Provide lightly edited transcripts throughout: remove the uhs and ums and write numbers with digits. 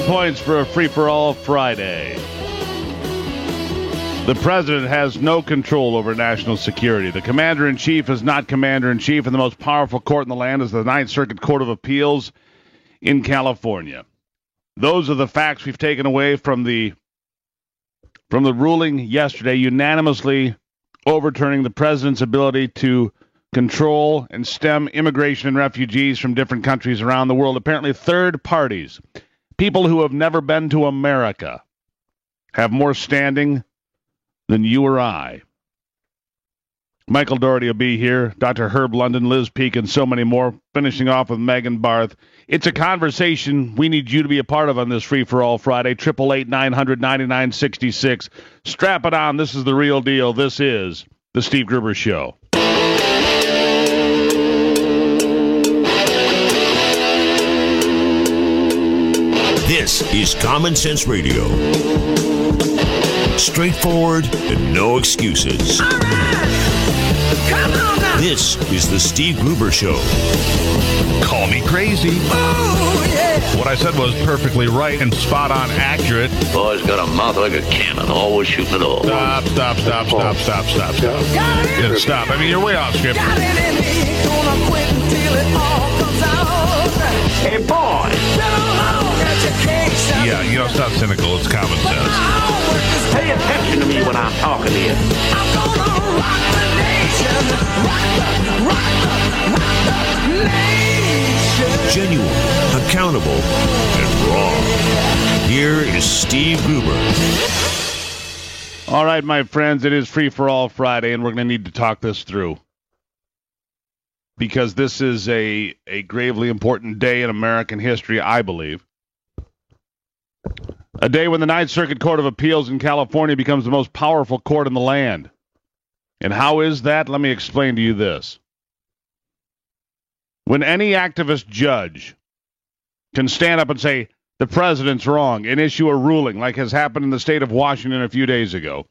points for a free-for-all Friday. The president has no control over national security. The commander-in-chief is not commander-in-chief, and the most powerful court in the land is the Ninth Circuit Court of Appeals in California. Those are the facts we've taken away from the ruling yesterday, unanimously overturning the president's ability to control and stem immigration and refugees from different countries around the world. Apparently, third parties, people who have never been to America, have more standing than you or I. Michael Dougherty will be here, Dr. Herb London, Liz Peek, and so many more, finishing off with Megan Barth. It's a conversation we need you to be a part of on this Free-for-All Friday, 888-900-9966. Strap it on. This is the real deal. This is The Steve Gruber Show. This is Common Sense Radio. Straightforward and no excuses. All right. Come on now. This is The Steve Gruber Show. Call me crazy. Oh, yeah. What I said was perfectly right and spot on accurate. Boy's got a mouth like a cannon, always shooting it all. Stop. Yeah, stop. I mean, you're way off script. Got it in me. Gonna quit until it all comes out. Hey, boy. Been along education. Yeah, you know, it's not cynical. It's common sense. Pay attention to me when I'm talking to you. I'm gonna rock the nation. Rock the nation. Genuine, accountable, and raw. Here is Steve Gruber. All right, my friends, it is Free-for-All Friday, and we're going to need to talk this through. Because this is a gravely important day in American history, I believe. A day when the Ninth Circuit Court of Appeals in California becomes the most powerful court in the land. And how is that? Let me explain to you this. When any activist judge can stand up and say, the president's wrong, and issue a ruling, like has happened in the state of Washington a few days ago,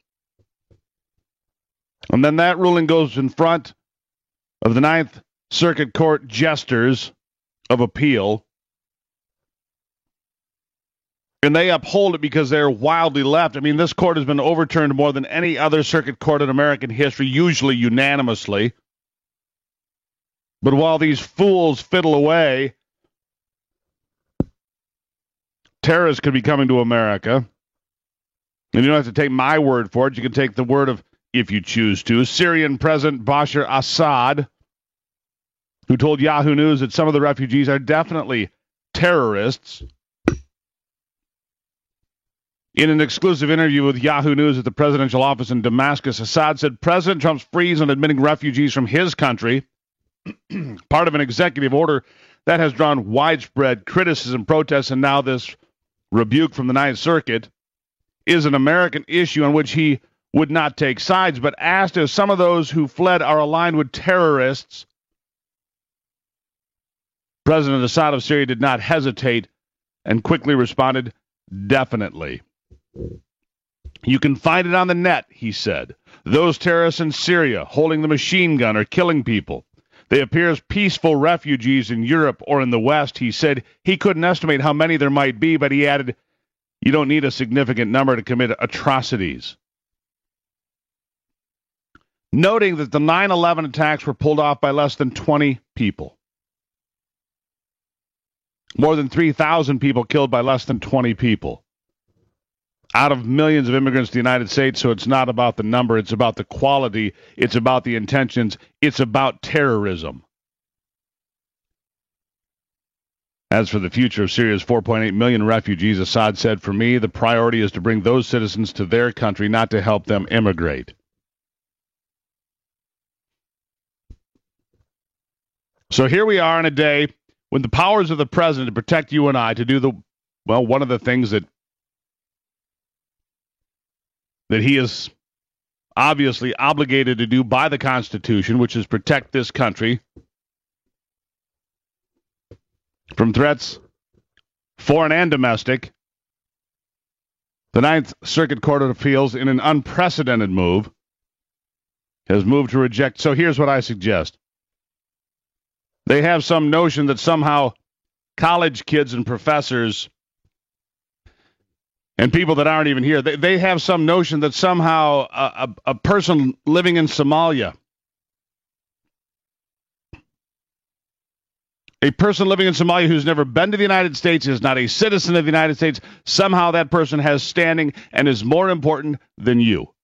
and then that ruling goes in front of the Ninth Circuit Court jesters of appeal, and they uphold it because they're wildly left. I mean, this court has been overturned more than any other circuit court in American history, usually unanimously. But while these fools fiddle away, terrorists could be coming to America. And you don't have to take my word for it. You can take the word of, if you choose to, Syrian President Bashar Assad, who told Yahoo News that some of the refugees are definitely terrorists. In an exclusive interview with Yahoo News at the presidential office in Damascus, Assad said President Trump's freeze on admitting refugees from his country, part of an executive order that has drawn widespread criticism, protests, and now this rebuke from the Ninth Circuit, is an American issue on which he would not take sides, but asked if some of those who fled are aligned with terrorists. President Assad of Syria did not hesitate and quickly responded, definitely. You can find it on the net, he said. Those terrorists in Syria holding the machine gun are killing people. They appear as peaceful refugees in Europe or in the West. He said he couldn't estimate how many there might be, but he added, you don't need a significant number to commit atrocities. Noting that the 9/11 attacks were pulled off by less than 20 people. More than 3,000 people killed by less than 20 people. Out of millions of immigrants to the United States, so it's not about the number, it's about the quality, it's about the intentions, it's about terrorism. As for the future of Syria's 4.8 million refugees, Assad said, for me, the priority is to bring those citizens to their country, not to help them immigrate. So here we are in a day when the powers of the president to protect you and I, to do one of the things that he is obviously obligated to do by the Constitution, which is protect this country from threats, foreign and domestic. The Ninth Circuit Court of Appeals, in an unprecedented move, has moved to reject. So here's what I suggest. They have some notion that somehow college kids and professors And people that aren't even here, they have some notion that somehow a person living in Somalia, a person living in Somalia who's never been to the United States, is not a citizen of the United States, somehow that person has standing and is more important than you.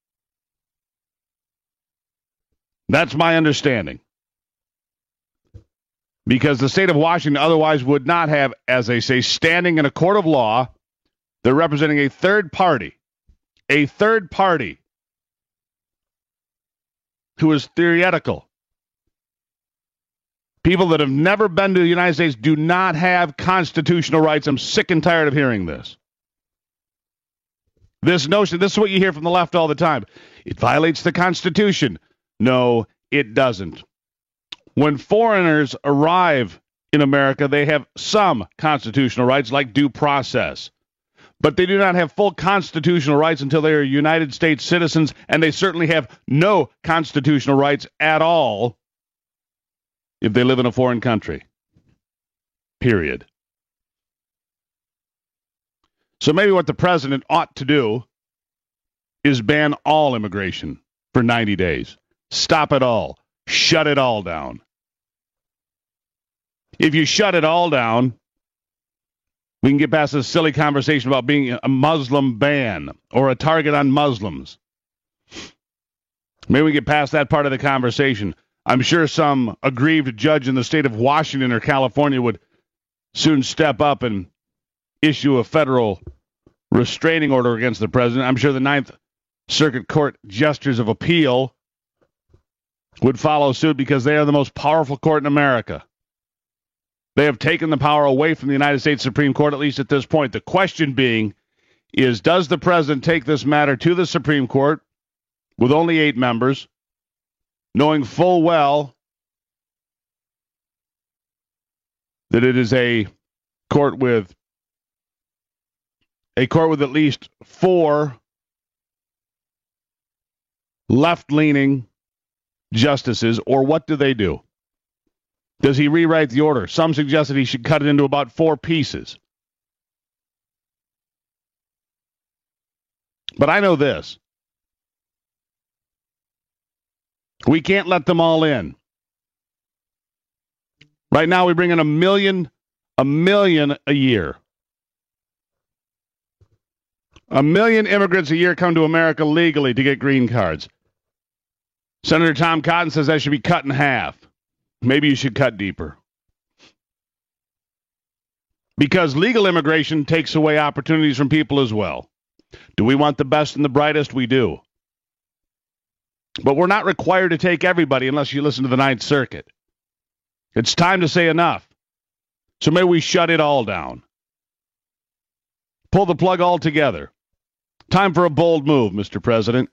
That's my understanding. Because the state of Washington otherwise would not have, as they say, standing in a court of law. They're representing a third party who is theoretical. People that have never been to the United States do not have constitutional rights. I'm sick and tired of hearing this. This notion, this is what you hear from the left all the time. It violates the Constitution. No, it doesn't. When foreigners arrive in America, they have some constitutional rights like due process. But they do not have full constitutional rights until they are United States citizens, and they certainly have no constitutional rights at all if they live in a foreign country. Period. So maybe what the president ought to do is ban all immigration for 90 days. Stop it all. Shut it all down. If you shut it all down, we can get past this silly conversation about being a Muslim ban or a target on Muslims. Maybe we get past that part of the conversation. I'm sure some aggrieved judge in the state of Washington or California would soon step up and issue a federal restraining order against the president. I'm sure the Ninth Circuit Court Justices of Appeal would follow suit because they are the most powerful court in America. They have taken the power away from the United States Supreme Court, at least at this point. The question being is, does the president take this matter to the Supreme Court with only 8 members, knowing full well that it is a court with at least 4 left-leaning justices, or what do they do? Does he rewrite the order? Some suggest that he should cut it into about 4 pieces. But I know this. We can't let them all in. Right now we bring in a million a year. 1 million immigrants a year come to America legally to get green cards. Senator Tom Cotton says that should be cut in half. Maybe you should cut deeper. Because legal immigration takes away opportunities from people as well. Do we want the best and the brightest? We do. But we're not required to take everybody unless you listen to the Ninth Circuit. It's time to say enough. So maybe we shut it all down. Pull the plug altogether. Time for a bold move, Mr. President.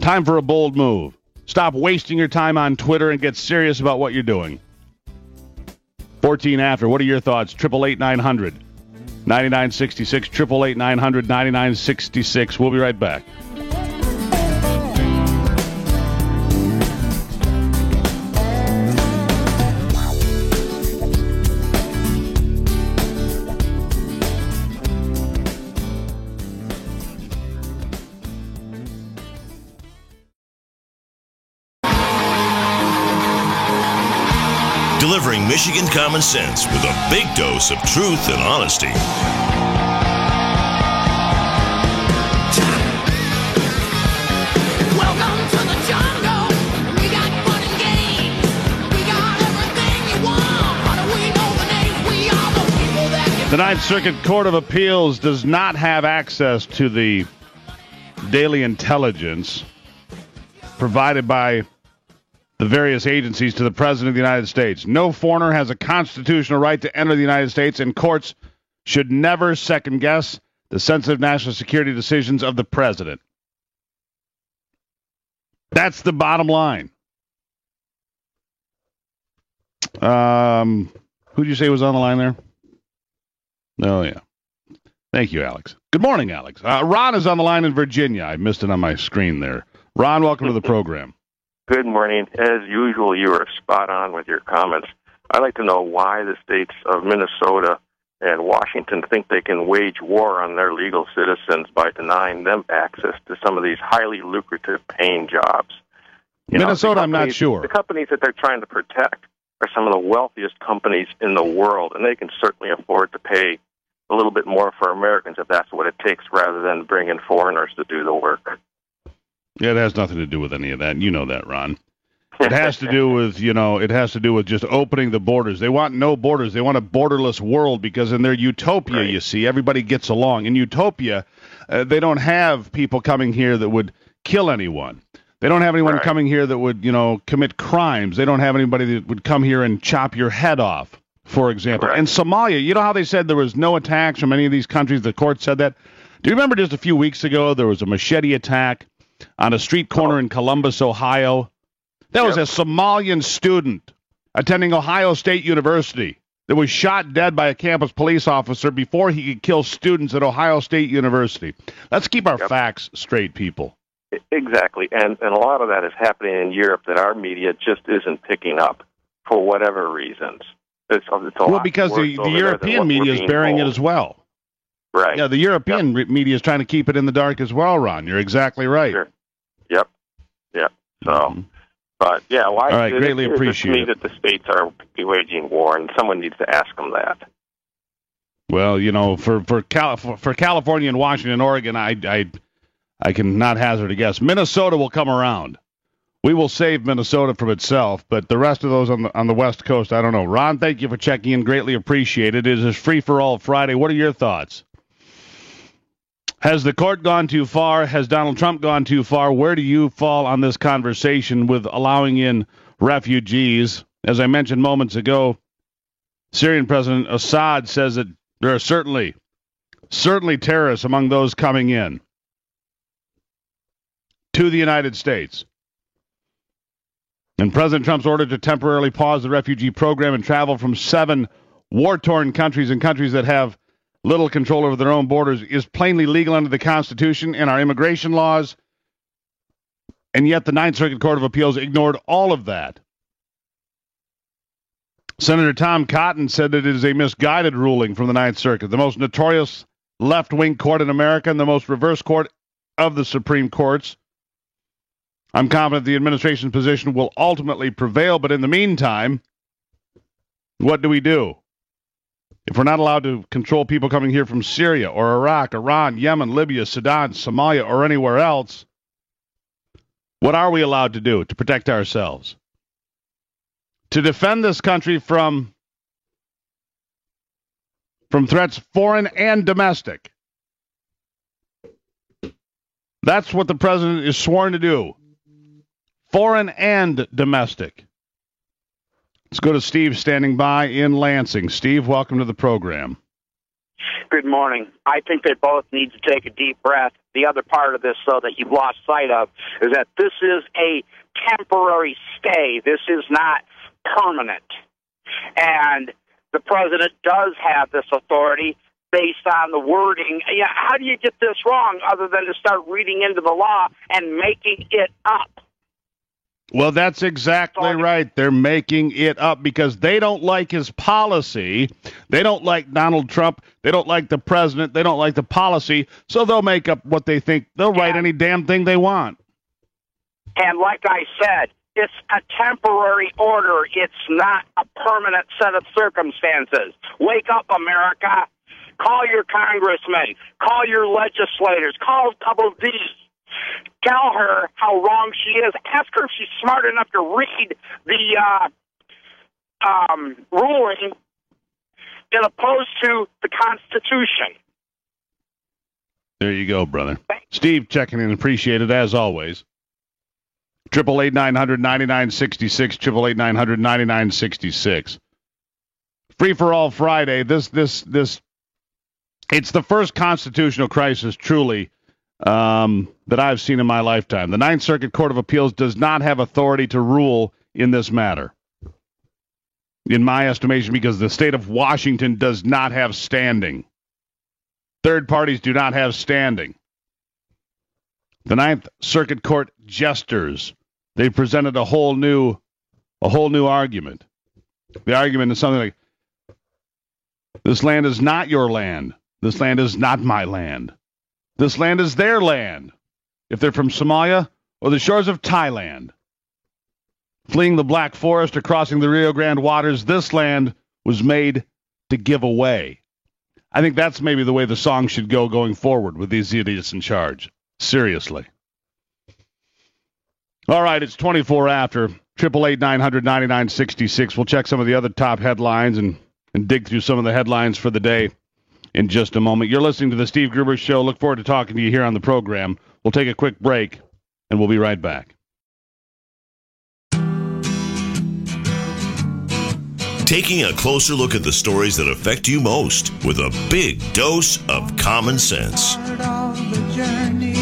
Time for a bold move. Stop wasting your time on Twitter and get serious about what you're doing. 14 after. What are your thoughts? 888-900. 9966. 888-900. 9966. We'll be right back. Delivering Michigan common sense with a big dose of truth and honesty. Welcome to the jungle. We got fun and games. We got everything you want. How do we know the names? We are the people that can... The Ninth Circuit Court of Appeals does not have access to the daily intelligence provided by the various agencies to the President of the United States. No foreigner has a constitutional right to enter the United States, and courts should never second-guess the sensitive national security decisions of the President. That's the bottom line. Who did you say was on the line there? Oh, yeah. Thank you, Alex. Good morning, Alex. Ron is on the line in Virginia. I missed it on my screen there. Ron, welcome to the program. Good morning. As usual, you were spot on with your comments. I'd like to know why the states of Minnesota and Washington think they can wage war on their legal citizens by denying them access to some of these highly lucrative paying jobs. Minnesota, I'm not sure. The companies that they're trying to protect are some of the wealthiest companies in the world, and they can certainly afford to pay a little bit more for Americans if that's what it takes, rather than bring in foreigners to do the work. Yeah, it has nothing to do with any of that. You know that, Ron. It has to do with, it has to do with just opening the borders. They want no borders. They want a borderless world because in their utopia, you see, everybody gets along. In utopia, they don't have people coming here that would kill anyone. They don't have anyone coming here that would, commit crimes. They don't have anybody that would come here and chop your head off, for example. And Somalia, you know how they said there was no attacks from any of these countries? The court said that. Do you remember just a few weeks ago there was a machete attack on a street corner in Columbus, Ohio? That was a Somalian student attending Ohio State University that was shot dead by a campus police officer before he could kill students at Ohio State University. Let's keep our facts straight, people. Exactly, and a lot of that is happening in Europe that our media just isn't picking up for whatever reasons. It's because the European media is bearing it as well. Right. Yeah, the European media is trying to keep it in the dark as well, Ron. You're exactly right. Sure. Yep. So... But, yeah, why? All right, greatly appreciate it. That the states are waging war, and someone needs to ask them that. Well, for California and Washington and Oregon, I cannot hazard a guess. Minnesota will come around. We will save Minnesota from itself, but the rest of those on the West Coast, I don't know. Ron, thank you for checking in. Greatly appreciated. It is Free for All Friday. What are your thoughts? Has the court gone too far? Has Donald Trump gone too far? Where do you fall on this conversation with allowing in refugees? As I mentioned moments ago, Syrian President Assad says that there are certainly terrorists among those coming in to the United States. And President Trump's order to temporarily pause the refugee program and travel from 7 war-torn countries and countries that have little control over their own borders is plainly legal under the Constitution and our immigration laws, and yet the Ninth Circuit Court of Appeals ignored all of that. Senator Tom Cotton said that it is a misguided ruling from the Ninth Circuit, the most notorious left-wing court in America and the most reverse court of the Supreme Courts. I'm confident the administration's position will ultimately prevail, but in the meantime, what do we do? If we're not allowed to control people coming here from Syria or Iraq, Iran, Yemen, Libya, Sudan, Somalia, or anywhere else, what are we allowed to do to protect ourselves? To defend this country from threats foreign and domestic. That's what the president is sworn to do. Foreign and domestic. Let's go to Steve standing by in Lansing. Steve, welcome to the program. Good morning. I think they both need to take a deep breath. The other part of this, though, that you've lost sight of is that this is a temporary stay. This is not permanent. And the president does have this authority based on the wording. Yeah, how do you get this wrong other than to start reading into the law and making it up? Well, that's exactly right. They're making it up because they don't like his policy. They don't like Donald Trump. They don't like the president. They don't like the policy. So they'll make up what they think. They'll write any damn thing they want. And like I said, it's a temporary order. It's not a permanent set of circumstances. Wake up, America. Call your congressmen. Call your legislators. Call Double D. Tell her how wrong she is. Ask her if she's smart enough to read the ruling as opposed to the Constitution. There you go, brother. Steve checking in. Appreciate it, as always. 888-900-9966, 888-900-9966. Free for All Friday. This it's the first constitutional crisis, truly, that I've seen in my lifetime. The Ninth Circuit Court of Appeals does not have authority to rule in this matter, in my estimation, because the state of Washington does not have standing. Third parties do not have standing. The Ninth Circuit Court jesters, they presented a whole new argument. The argument is something like, This land is not your land. This land is not my land. This land is their land. If they're from Somalia or the shores of Thailand, fleeing the Black Forest or crossing the Rio Grande waters, this land was made to give away. I think that's maybe the way the song should go going forward with these idiots in charge. Seriously. All right, it's 24 after. 888-900-9966. We'll check some of the other top headlines and dig through some of the headlines for the day in just a moment. You're listening to the Steve Gruber Show. Look forward to talking to you here on the program. We'll take a quick break, and we'll be right back. Taking a closer look at the stories that affect you most with a big dose of common sense. Part of the journey,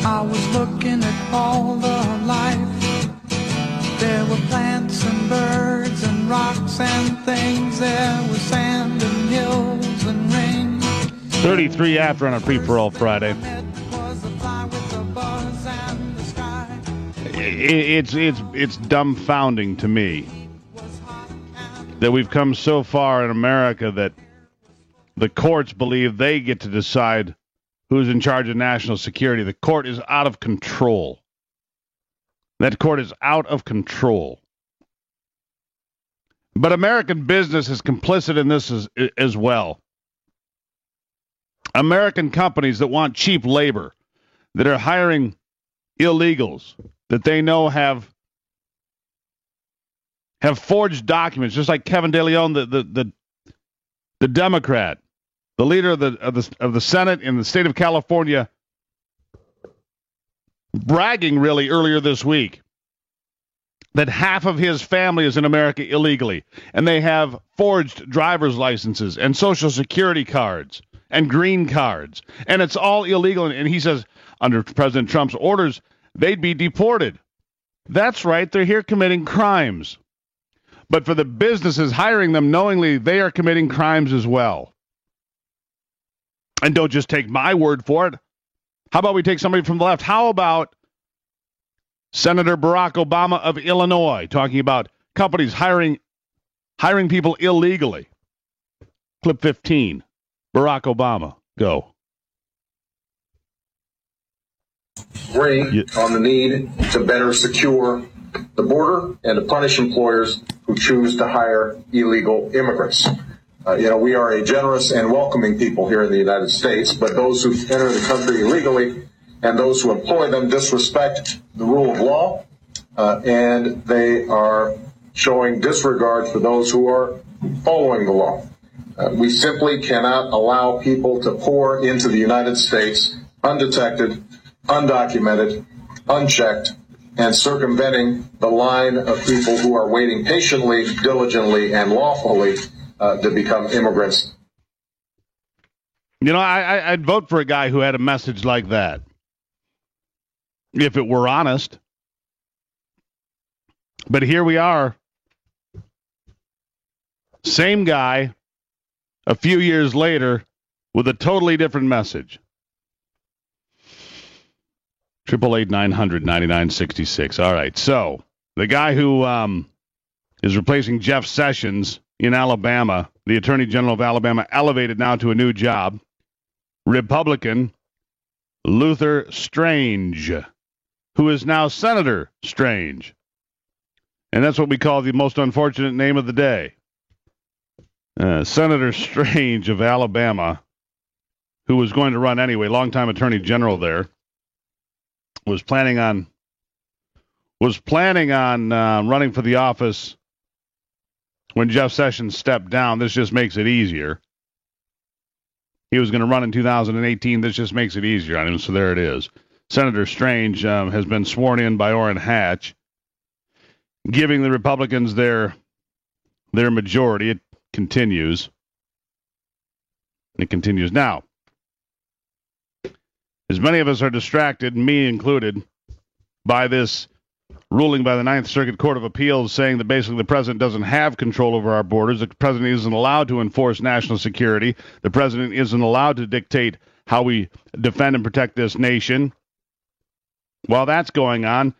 I was looking at all the life. There were plants and birds and rocks and things. There was sand and hills and rain. 33 after on a free-for-all Friday. It's dumbfounding to me that we've come so far in America that the courts believe they get to decide who's in charge of national security. The court is out of control. That court is out of control. But American business is complicit in this as well. American companies that want cheap labor, that are hiring illegals, that they know have forged documents, just like Kevin De Leon, the Democrat, the leader of the Senate in the state of California, bragging really earlier this week that half of his family is in America illegally, and they have forged driver's licenses and Social Security cards and green cards, and it's all illegal. And he says under President Trump's orders, they'd be deported. That's right, they're here committing crimes. But for the businesses hiring them knowingly, they are committing crimes as well. And don't just take my word for it. How about we take somebody from the left? How about Senator Barack Obama of Illinois talking about companies hiring people illegally? Clip 15. Barack Obama. Go. Agree on the need to better secure the border and to punish employers who choose to hire illegal immigrants. We are a generous and welcoming people here in the United States, but those who enter the country illegally and those who employ them disrespect the rule of law, and they are showing disregard for those who are following the law. We simply cannot allow people to pour into the United States undetected, undocumented, unchecked, and circumventing the line of people who are waiting patiently, diligently, and lawfully to become immigrants. You know, I'd vote for a guy who had a message like that, if it were honest. But here we are. Same guy, a few years later, with a totally different message. 888-900-9966. All right, so the guy who is replacing Jeff Sessions in Alabama, the Attorney General of Alabama, elevated now to a new job, Republican Luther Strange, who is now Senator Strange. And that's what we call the most unfortunate name of the day. Senator Strange of Alabama, who was going to run anyway, longtime Attorney General there, was planning on running for the office when Jeff Sessions stepped down. This just makes it easier. He was going to run in 2018. This just makes it easier on him, so there it is. Senator Strange has been sworn in by Orrin Hatch, giving the Republicans their majority. It continues. It continues now. As many of us are distracted, me included, by this ruling by the Ninth Circuit Court of Appeals saying that basically the president doesn't have control over our borders. The president isn't allowed to enforce national security. The president isn't allowed to dictate how we defend and protect this nation. While that's going on,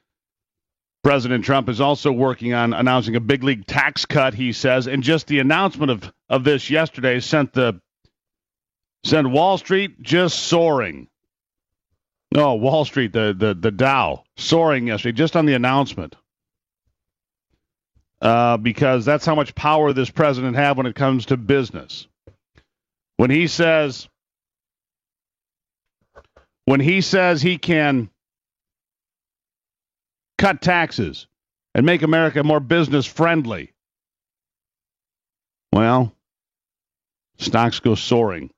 President Trump is also working on announcing a big league tax cut, he says, and just the announcement of this yesterday sent Wall Street just soaring. No, Wall Street, the Dow, soaring yesterday, just on the announcement. Because that's how much power this president has when it comes to business. When he says he can cut taxes and make America more business friendly, well, stocks go soaring.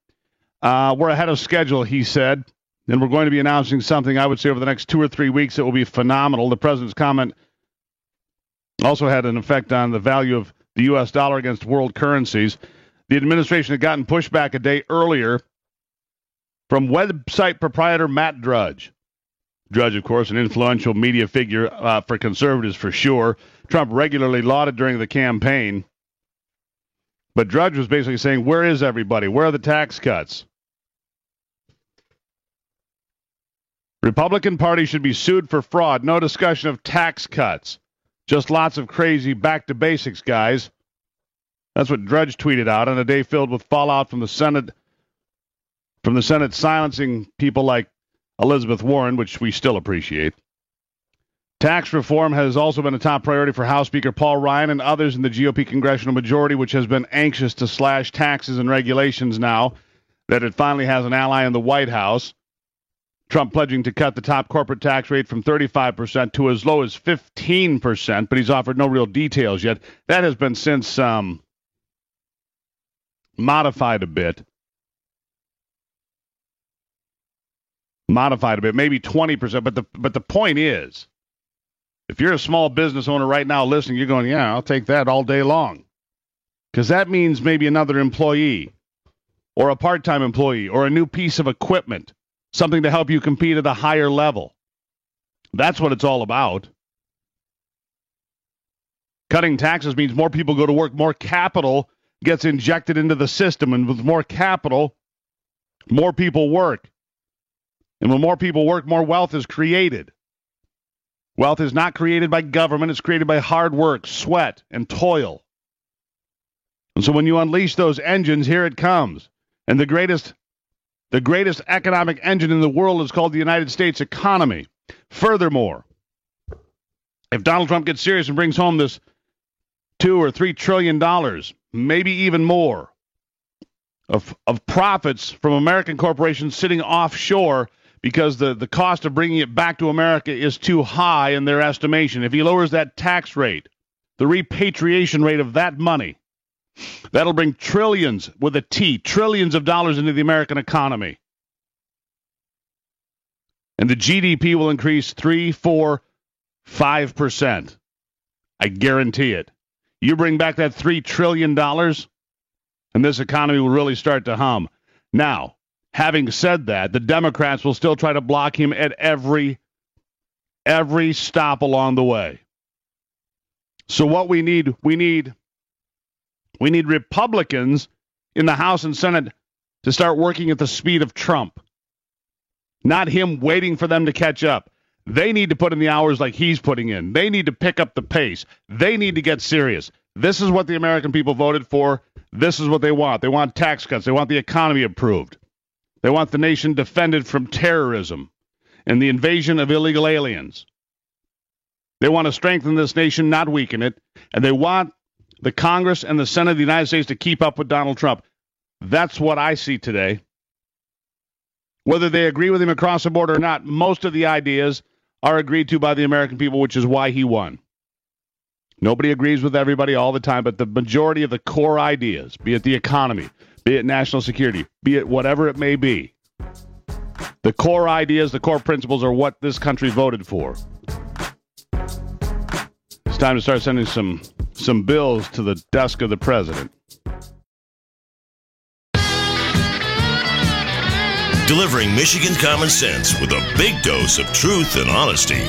We're ahead of schedule, he said, and we're going to be announcing something, I would say, over the next 2 or 3 weeks that will be phenomenal. The president's comment also had an effect on the value of the U.S. dollar against world currencies. The administration had gotten pushback a day earlier from website proprietor Matt Drudge. Drudge, of course, an influential media figure for conservatives for sure. Trump regularly lauded during the campaign. But Drudge was basically saying, where is everybody? Where are the tax cuts? Republican Party should be sued for fraud. No discussion of tax cuts. Just lots of crazy back to basics, guys. That's what Drudge tweeted out on a day filled with fallout from the Senate silencing people like Elizabeth Warren, which we still appreciate. Tax reform has also been a top priority for House Speaker Paul Ryan and others in the GOP congressional majority, which has been anxious to slash taxes and regulations now that it finally has an ally in the White House. Trump pledging to cut the top corporate tax rate from 35% to as low as 15%, but he's offered no real details yet. That has been since modified a bit. Maybe 20%, but the point is, if you're a small business owner right now listening, you're going, yeah, I'll take that all day long. Because that means maybe another employee or a part-time employee or a new piece of equipment, something to help you compete at a higher level. That's what it's all about. Cutting taxes means more people go to work, more capital gets injected into the system, and with more capital, more people work. And when more people work, more wealth is created. Wealth is not created by government. It's created by hard work, sweat, and toil. And so when you unleash those engines, here it comes. And the greatest economic engine in the world is called the United States economy. Furthermore, if Donald Trump gets serious and brings home this $2 or $3 trillion, maybe even more, of profits from American corporations sitting offshore because the cost of bringing it back to America is too high in their estimation. If he lowers that tax rate, the repatriation rate of that money, that'll bring trillions, with a T, trillions of dollars into the American economy. And the GDP will increase 3, 4, 5%. I guarantee it. You bring back that $3 trillion, and this economy will really start to hum. Now, having said that, the Democrats will still try to block him at every stop along the way. So what we need Republicans in the House and Senate to start working at the speed of Trump, not him waiting for them to catch up. They need to put in the hours like he's putting in. They need to pick up the pace. They need to get serious. This is what the American people voted for. This is what they want. They want tax cuts. They want the economy improved. They want the nation defended from terrorism and the invasion of illegal aliens. They want to strengthen this nation, not weaken it. And they want the Congress and the Senate of the United States to keep up with Donald Trump. That's what I see today. Whether they agree with him across the board or not, most of the ideas are agreed to by the American people, which is why he won. Nobody agrees with everybody all the time, but the majority of the core ideas, be it the economy, be it national security, be it whatever it may be, the core ideas, the core principles are what this country voted for. It's time to start sending some bills to the desk of the president. Delivering Michigan common sense with a big dose of truth and honesty.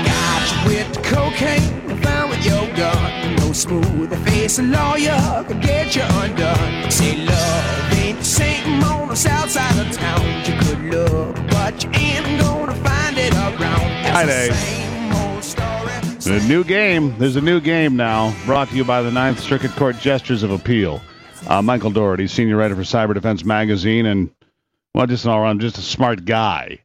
Got you with the cocaine, found with your gun. No smooth face and lawyer could get you undone. Say love ain't the same on the south side of town. You could look, but you ain't gonna find Hi, Dave. A new game. There's a new game now, brought to you by the Ninth Circuit Court Jesters of Appeal. Michael Doherty, senior writer for Cyber Defense Magazine, and, well, just an all-around, just a smart guy.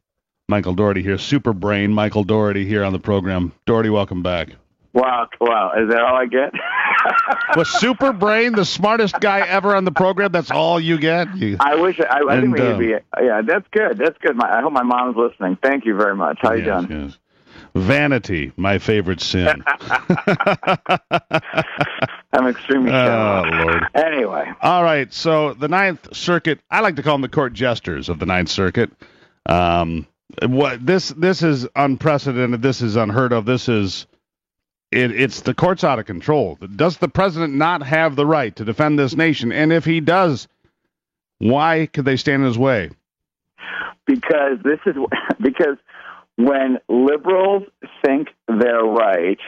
Michael Doherty here, super brain Michael Doherty here on the program. Doherty, welcome back. Wow, is that all I get? Was super brain the smartest guy ever on the program? That's all you get? I wish, I think we would be, yeah, that's good. I hope my mom's listening. Thank you very much. How you doing? Yes. Vanity, my favorite sin. I'm extremely Oh, Lord. Anyway. All right, so the Ninth Circuit, I like to call them the court jesters of the Ninth Circuit. This is unprecedented. This is unheard of. It's the court's out of control. Does the president not have the right to defend this nation? And if he does, why could they stand in his way? Because when liberals think they're right,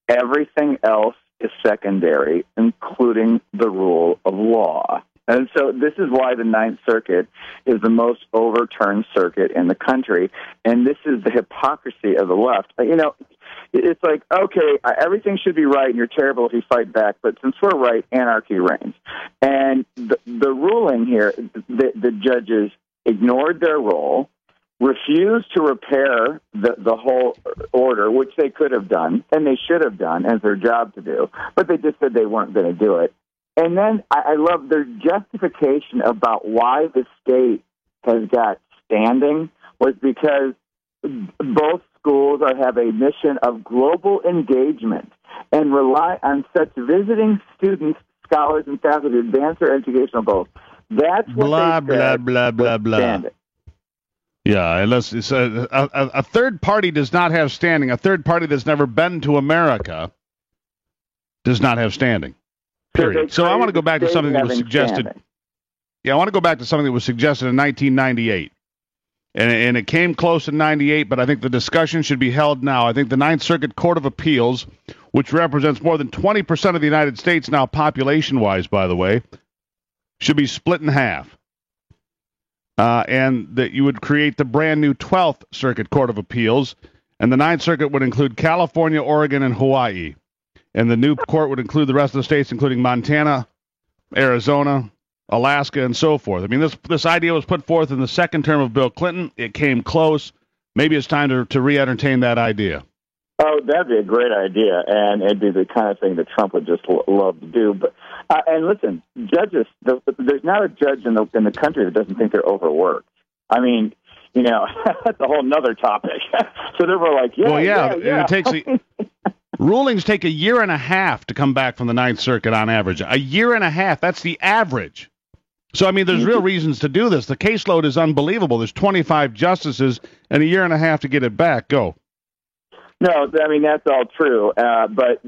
everything else is secondary, including the rule of law. And so this is why the Ninth Circuit is the most overturned circuit in the country. And this is the hypocrisy of the left. You know, it's like, okay, everything should be right and you're terrible if you fight back. But since we're right, anarchy reigns. And the ruling here, the judges ignored their role, refused to repair the whole order, which they could have done, and they should have done as their job to do, but they just said they weren't going to do it. And then I love their justification about why the state has got standing was because both schools have a mission of global engagement and rely on such visiting students, scholars, and faculty to advance their educational goals. That's what they said blah, blah. Standing. Yeah, unless it's a third party does not have standing. A third party that's never been to America does not have standing. Period. So I want to go back to something that was suggested. Standing. Yeah, I want to go back to something that was suggested in 1998. And it came close in 98, but I think the discussion should be held now. I think the Ninth Circuit Court of Appeals, which represents more than 20% of the United States now, population-wise, by the way, should be split in half. And that you would create the brand new 12th Circuit Court of Appeals, and the Ninth Circuit would include California, Oregon, and Hawaii. And the new court would include the rest of the states, including Montana, Arizona, Alaska, and so forth. I mean, this idea was put forth in the second term of Bill Clinton. It came close. Maybe it's time to re-entertain that idea. Oh, that'd be a great idea, and it'd be the kind of thing that Trump would just love to do. But and listen, judges, there's not a judge in the country that doesn't think they're overworked. I mean, you know, that's a whole nother topic. So they were like, yeah. It takes rulings take a year and a half to come back from the Ninth Circuit on average. A year and a half. That's the average. So, I mean, there's real reasons to do this. The caseload is unbelievable. There's 25 justices and a year and a half to get it back. Go. No, I mean, that's all true. But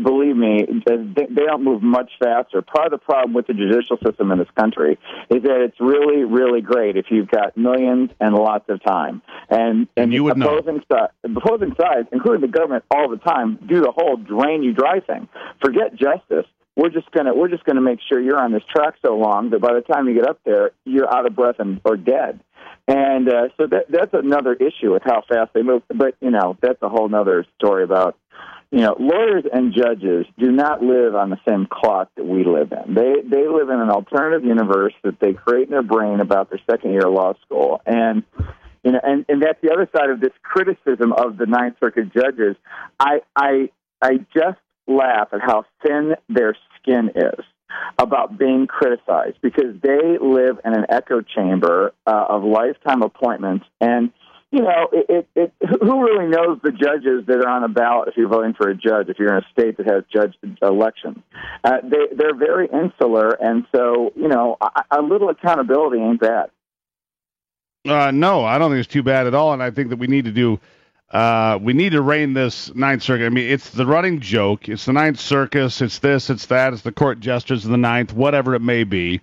believe me, they don't move much faster. Part of the problem with the judicial system in this country is that it's really, really great if you've got millions and lots of time. And you would opposing sides, including the government all the time, do the whole drain you dry thing. Forget justice. We're just gonna make sure you're on this track so long that by the time you get up there, you're out of breath or dead. And so that's another issue with how fast they move. But, you know, that's a whole other story about, you know, lawyers and judges do not live on the same clock that we live in. They live in an alternative universe that they create in their brain about their second year of law school. And, you know, and that's the other side of this criticism of the Ninth Circuit judges. I just laugh at how thin their skin is about being criticized because they live in an echo chamber of lifetime appointments. And, you know, who really knows the judges that are on the ballot if you're voting for a judge, if you're in a state that has judge elections? They're very insular, and so, you know, a little accountability ain't bad. No, I don't think it's too bad at all, and I think that we need to rein this Ninth Circuit. I mean, it's the running joke. It's the Ninth Circus. It's this, it's that. It's the court jesters of the Ninth, whatever it may be.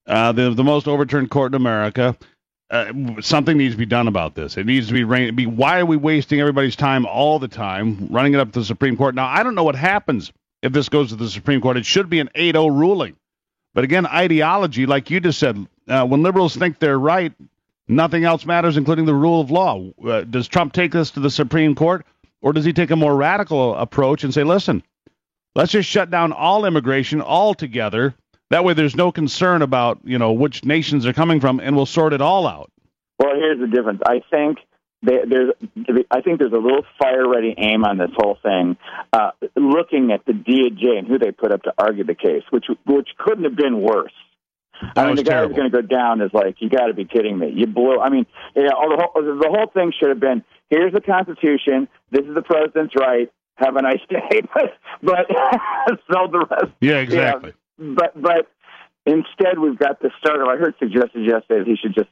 The most overturned court in America. Something needs to be done about this. It needs to be reined. Why are we wasting everybody's time all the time, running it up to the Supreme Court? Now, I don't know what happens if this goes to the Supreme Court. It should be an 8-0 ruling. But again, ideology, like you just said, when liberals think they're right, Nothing else matters, including the rule of law. Does Trump take this to the Supreme Court, or does he take a more radical approach and say, listen, let's just shut down all immigration altogether? That way there's no concern about, which nations they're coming from, and we'll sort it all out. Well, here's the difference. I think there's a little fire-ready aim on this whole thing, looking at the DOJ and who they put up to argue the case, which couldn't have been worse. The guy who's going to go down is like, you got to be kidding me. You blew. The whole thing should have been, here's the Constitution. This is the president's right. Have a nice day. but sell the rest. Yeah, exactly. Yeah, but instead, we've got the start of. I heard suggested yesterday that he should just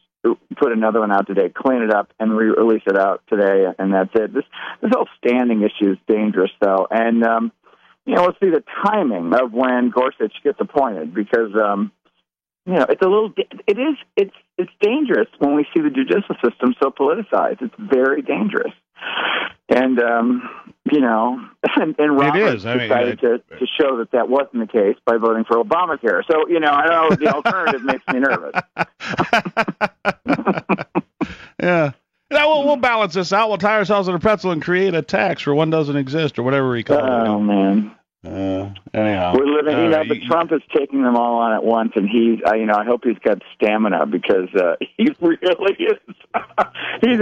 put another one out today, clean it up, and release it out today, and that's it. This whole standing issue is dangerous, though, and we'll see the timing of when Gorsuch gets appointed, because it's dangerous when we see the judicial system so politicized. It's very dangerous, and and Roberts decided to show that wasn't the case by voting for Obamacare. So I know the alternative makes me nervous. Yeah. We'll balance this out. We'll tie ourselves in a pretzel and create a tax for one doesn't exist, or whatever we call it. Oh, man. Anyhow. We're living, but Trump is taking them all on at once, and I hope he's got stamina, because he really is. He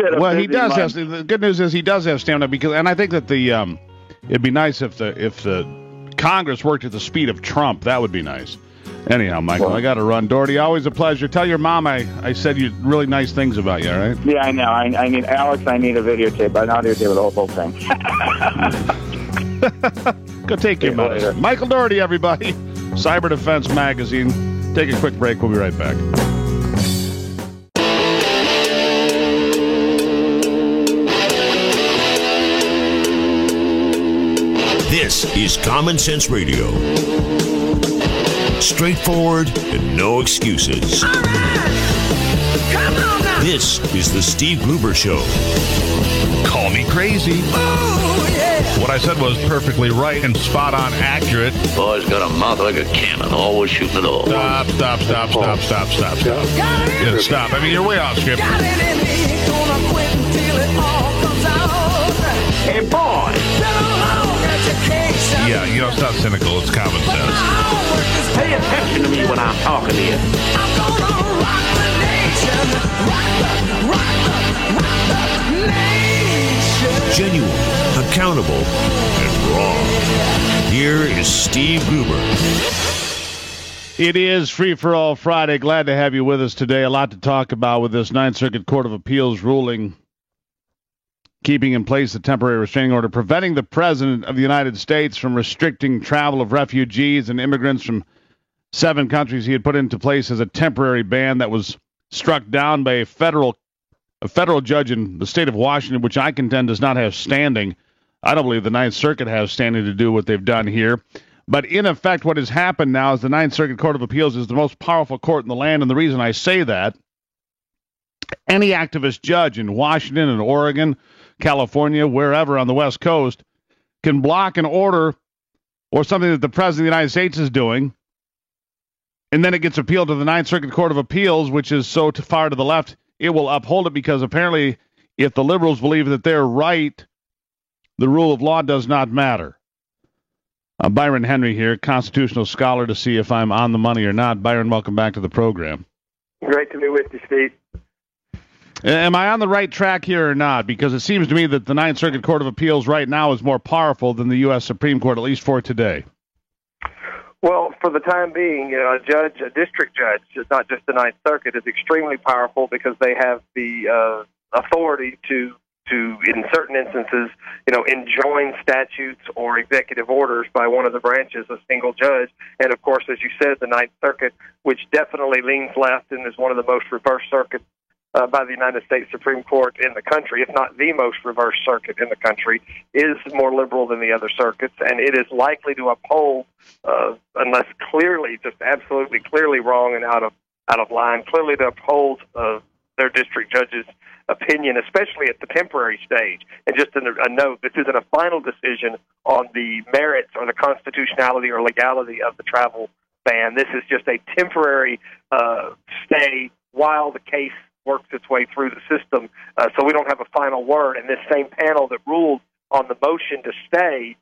does have. The good news is he does have stamina, and I think that it'd be nice if the Congress worked at the speed of Trump. That would be nice. Anyhow, Michael, I got to run. Doherty, always a pleasure. Tell your mom I said you really nice things about you, all right? Yeah, I know. I need Alex. I need a videotape. I'm not videotape the whole thing. Go take your medicine. Michael Doherty, everybody. Cyber Defense Magazine. Take a quick break. We'll be right back. This is Common Sense Radio. Straightforward and no excuses. All right. Come on now. This is the Steve Gruber Show. Call me crazy. Oh, yeah. What I said was perfectly right and spot on accurate. Boy's got a mouth like a cannon, always shooting it all. Stop. Yeah, stop. I mean, you're way off script. Got it in me, gonna quit until it all comes out. Hey, boy. Been a long education. Yeah, it's not cynical. It's common sense. Pay attention to me when I'm talking to you. I'm gonna rock the nation. Rock the nation. Genuine, accountable, and raw. Here is Steve Gruber. It is Free for All Friday. Glad to have you with us today. A lot to talk about with this Ninth Circuit Court of Appeals ruling keeping in place a temporary restraining order preventing the President of the United States from restricting travel of refugees and immigrants from 7 countries. He had put into place as a temporary ban that was struck down by a federal judge in the state of Washington, which I contend does not have standing. I don't believe the Ninth Circuit has standing to do what they've done here. But in effect, what has happened now is the Ninth Circuit Court of Appeals is the most powerful court in the land, and the reason I say that, any activist judge in Washington and Oregon, California, wherever on the West Coast, can block an order or something that the President of the United States is doing, and then it gets appealed to the Ninth Circuit Court of Appeals, which is so far to the left, it will uphold it, because apparently if the liberals believe that they're right, the rule of law does not matter. Byron Henry here, constitutional scholar, to see if I'm on the money or not. Byron, welcome back to the program. Great to be with you, Steve. Am I on the right track here or not? Because it seems to me that the Ninth Circuit Court of Appeals right now is more powerful than the U.S. Supreme Court, at least for today. Well, for the time being, a district judge, not just the Ninth Circuit, is extremely powerful because they have the authority to, in certain instances, enjoin statutes or executive orders by one of the branches, a single judge. And, of course, as you said, the Ninth Circuit, which definitely leans left and is one of the most reverse circuits by the United States Supreme Court in the country, if not the most reverse circuit in the country, is more liberal than the other circuits, and it is likely to uphold, unless clearly, just absolutely clearly wrong and out of line, clearly to uphold their district judges' opinion, especially at the temporary stage. And just a note, this isn't a final decision on the merits or the constitutionality or legality of the travel ban. This is just a temporary stay while the case works its way through the system. So we don't have a final word. And this same panel that ruled on the motion to stay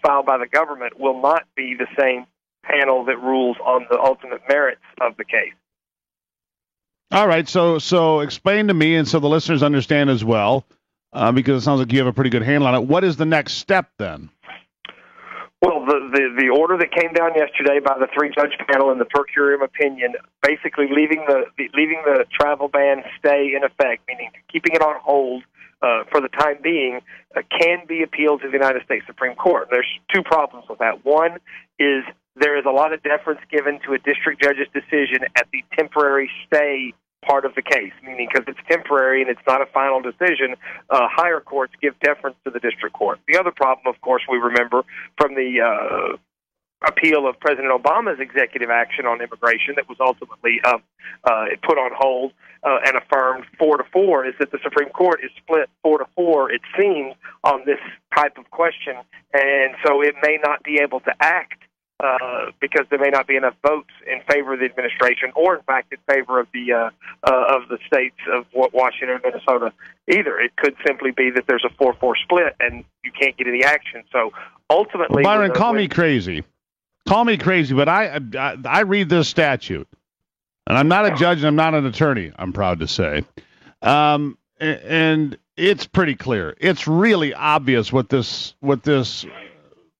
filed by the government will not be the same panel that rules on the ultimate merits of the case. All right, so explain to me, and so the listeners understand as well, because it sounds like you have a pretty good handle on it. What is the next step then? Well, the order that came down yesterday by the three-judge panel in the per curiam opinion, basically leaving the travel ban stay in effect, meaning keeping it on hold for the time being, can be appealed to the United States Supreme Court. There's two problems with that. One is there is a lot of deference given to a district judge's decision at the temporary stay part of the case, meaning because it's temporary and it's not a final decision, higher courts give deference to the district court. The other problem, of course, we remember from the appeal of President Obama's executive action on immigration that was ultimately put on hold and affirmed 4-4, is that the Supreme Court is split 4-4, it seems, on this type of question, and so it may not be able to act because there may not be enough votes in favor of the administration, or in fact in favor of the states of Washington and Minnesota either. It could simply be that there's a 4-4 split and you can't get any action. So ultimately, well, Byron, call me crazy, but I read this statute, and I'm not a judge and I'm not an attorney, I'm proud to say, and it's pretty clear. It's really obvious what this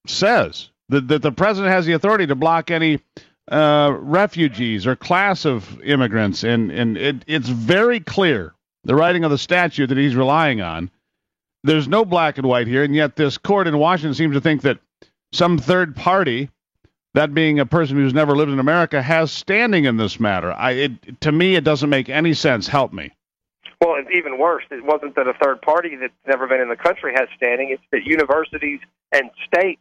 says. That the president has the authority to block any refugees or class of immigrants, and it's very clear, the writing of the statute that he's relying on. There's no black and white here, and yet this court in Washington seems to think that some third party, that being a person who's never lived in America, has standing in this matter. To me, it doesn't make any sense. Help me. Well, it's even worse. It wasn't that a third party that's never been in the country has standing. It's that universities and states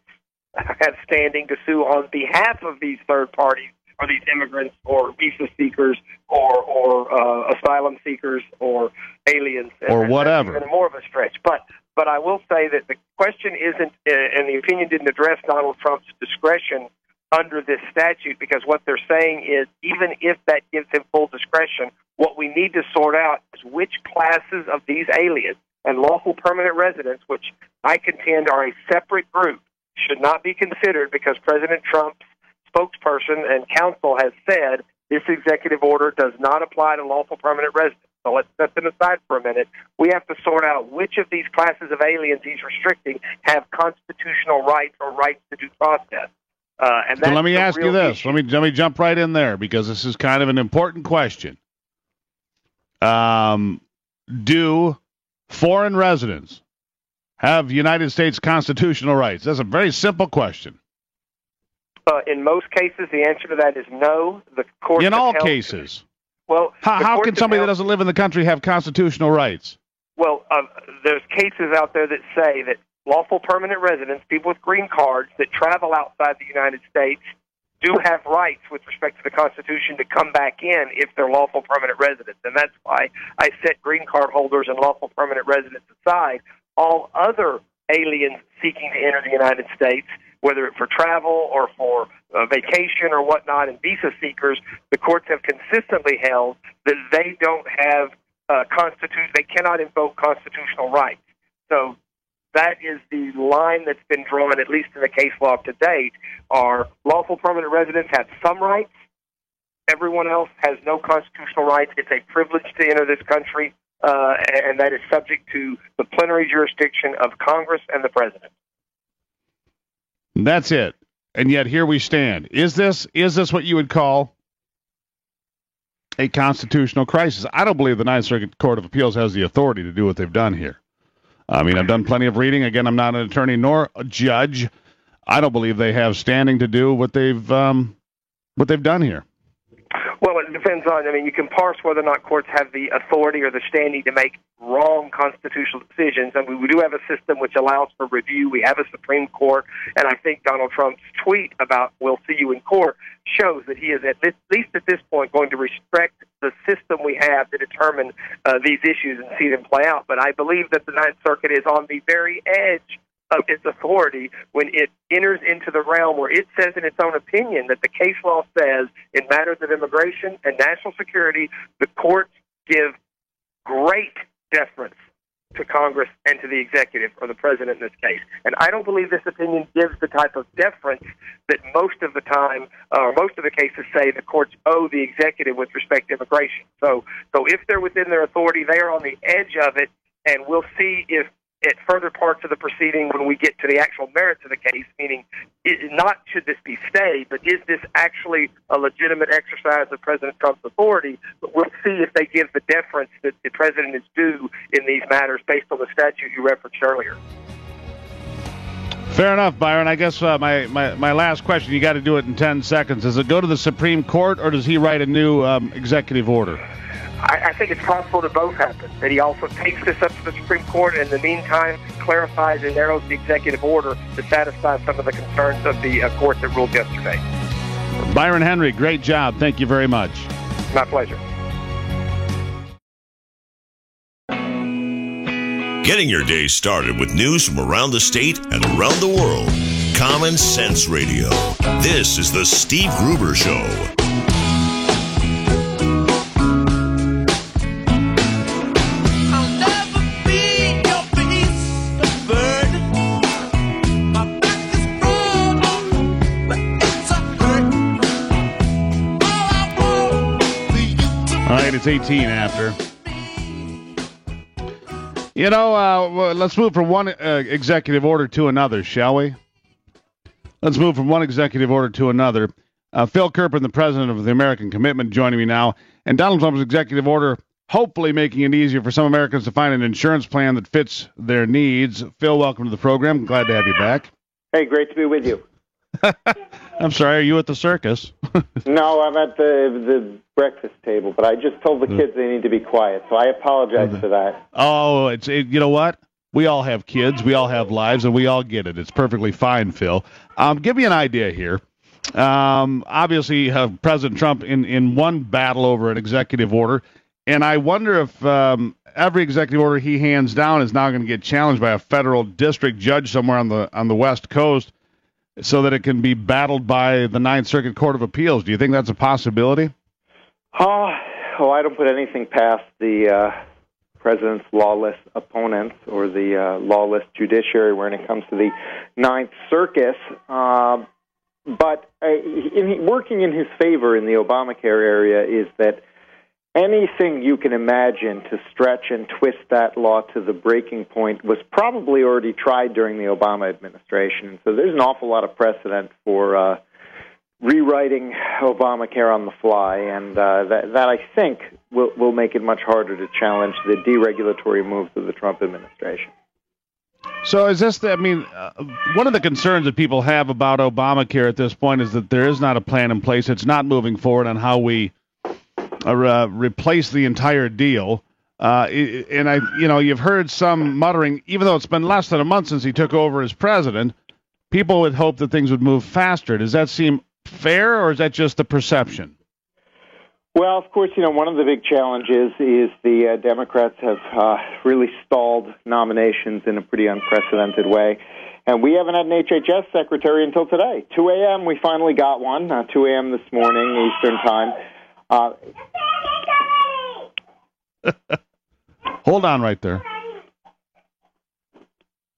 have standing to sue on behalf of these third parties, or these immigrants, or visa seekers, or asylum seekers, or aliens, or whatever. Even more of a stretch. But I will say that the question isn't, and the opinion didn't address Donald Trump's discretion under this statute, because what they're saying is, even if that gives him full discretion, what we need to sort out is which classes of these aliens and lawful permanent residents, which I contend are a separate group, should not be considered, because President Trump's spokesperson and counsel has said this executive order does not apply to lawful permanent residents. So let's set them aside for a minute. We have to sort out which of these classes of aliens he's restricting have constitutional rights or rights to due process. And so let me ask you this. Let me jump right in there, because this is kind of an important question. Do foreign residents have United States constitutional rights? That's a very simple question. In most cases, the answer to that is no. The court in all cases. Well, how can somebody that doesn't live in the country have constitutional rights? Well, there's cases out there that say that lawful permanent residents, people with green cards that travel outside the United States, do have rights with respect to the Constitution to come back in if they're lawful permanent residents. And that's why I set green card holders and lawful permanent residents aside. All other aliens seeking to enter the United States, whether it's for travel or for vacation or whatnot, and visa seekers, the courts have consistently held that they don't have they cannot invoke constitutional rights. So that is the line that's been drawn, at least in the case law to date, are lawful permanent residents have some rights. Everyone else has no constitutional rights. It's a privilege to enter this country, and that is subject to the plenary jurisdiction of Congress and the President. That's it. And yet here we stand. Is this what you would call a constitutional crisis? I don't believe the Ninth Circuit Court of Appeals has the authority to do what they've done here. I mean, I've done plenty of reading. Again, I'm not an attorney nor a judge. I don't believe they have standing to do what they've done here. Well, it depends on, you can parse whether or not courts have the authority or the standing to make wrong constitutional decisions. And we do have a system which allows for review. We have a Supreme Court. And I think Donald Trump's tweet about "we'll see you in court" shows that he is, at least at this point, going to respect the system we have to determine these issues and see them play out. But I believe that the Ninth Circuit is on the very edge of its authority when it enters into the realm where it says in its own opinion that the case law says in matters of immigration and national security, the courts give great deference to Congress and to the executive, or the president in this case. And I don't believe this opinion gives the type of deference that most of the time, or most of the cases say the courts owe the executive with respect to immigration. So if they're within their authority, they are on the edge of it, and we'll see if at further parts of the proceeding when we get to the actual merits of the case, meaning not should this be stayed, but is this actually a legitimate exercise of President Trump's authority? But we'll see if they give the deference that the president is due in these matters based on the statute you referenced earlier. Fair enough, Byron. I guess my last question, you got to do it in 10 seconds. Does it go to the Supreme Court, or does he write a new executive order? I think it's possible that both happen, that he also takes this up to the Supreme Court and in the meantime clarifies and narrows the executive order to satisfy some of the concerns of the court that ruled yesterday. Byron Henry, great job. Thank you very much. My pleasure. Getting your day started with news from around the state and around the world. Common Sense Radio. This is the Steve Gruber Show. It's 18 after. You know, let's move from one executive order to another, shall we? Let's move from one executive order to another. Phil Kerpen, the president of the American Commitment, joining me now. And Donald Trump's executive order hopefully making it easier for some Americans to find an insurance plan that fits their needs. Phil, welcome to the program. Glad to have you back. Hey, great to be with you. I'm sorry, are you at the circus? No, I'm at the breakfast table, but I just told the kids they need to be quiet, so I apologize for that. Oh, you know what? We all have kids, we all have lives, and we all get it. It's perfectly fine, Phil. Give me an idea here. Obviously, you have President Trump in one battle over an executive order, and I wonder if every executive order he hands down is now going to get challenged by a federal district judge somewhere on the West Coast, so that it can be battled by the Ninth Circuit Court of Appeals. Do you think that's a possibility? I don't put anything past the president's lawless opponents or the lawless judiciary when it comes to the Ninth Circuit. But working in his favor in the Obamacare area is that anything you can imagine to stretch and twist that law to the breaking point was probably already tried during the Obama administration. So there's an awful lot of precedent for rewriting Obamacare on the fly, and that I think will make it much harder to challenge the deregulatory moves of the Trump administration. So is this one of the concerns that people have about Obamacare at this point is that there is not a plan in place. It's not moving forward on how we replace the entire deal. And you've heard some muttering, even though it's been less than a month since he took over as president, people would hope that things would move faster. Does that seem fair, or is that just the perception? Well, of course, one of the big challenges is the Democrats have really stalled nominations in a pretty unprecedented way. And we haven't had an HHS secretary until today. 2 a.m. we finally got one, 2 a.m. this morning, Eastern time. Hold on right there.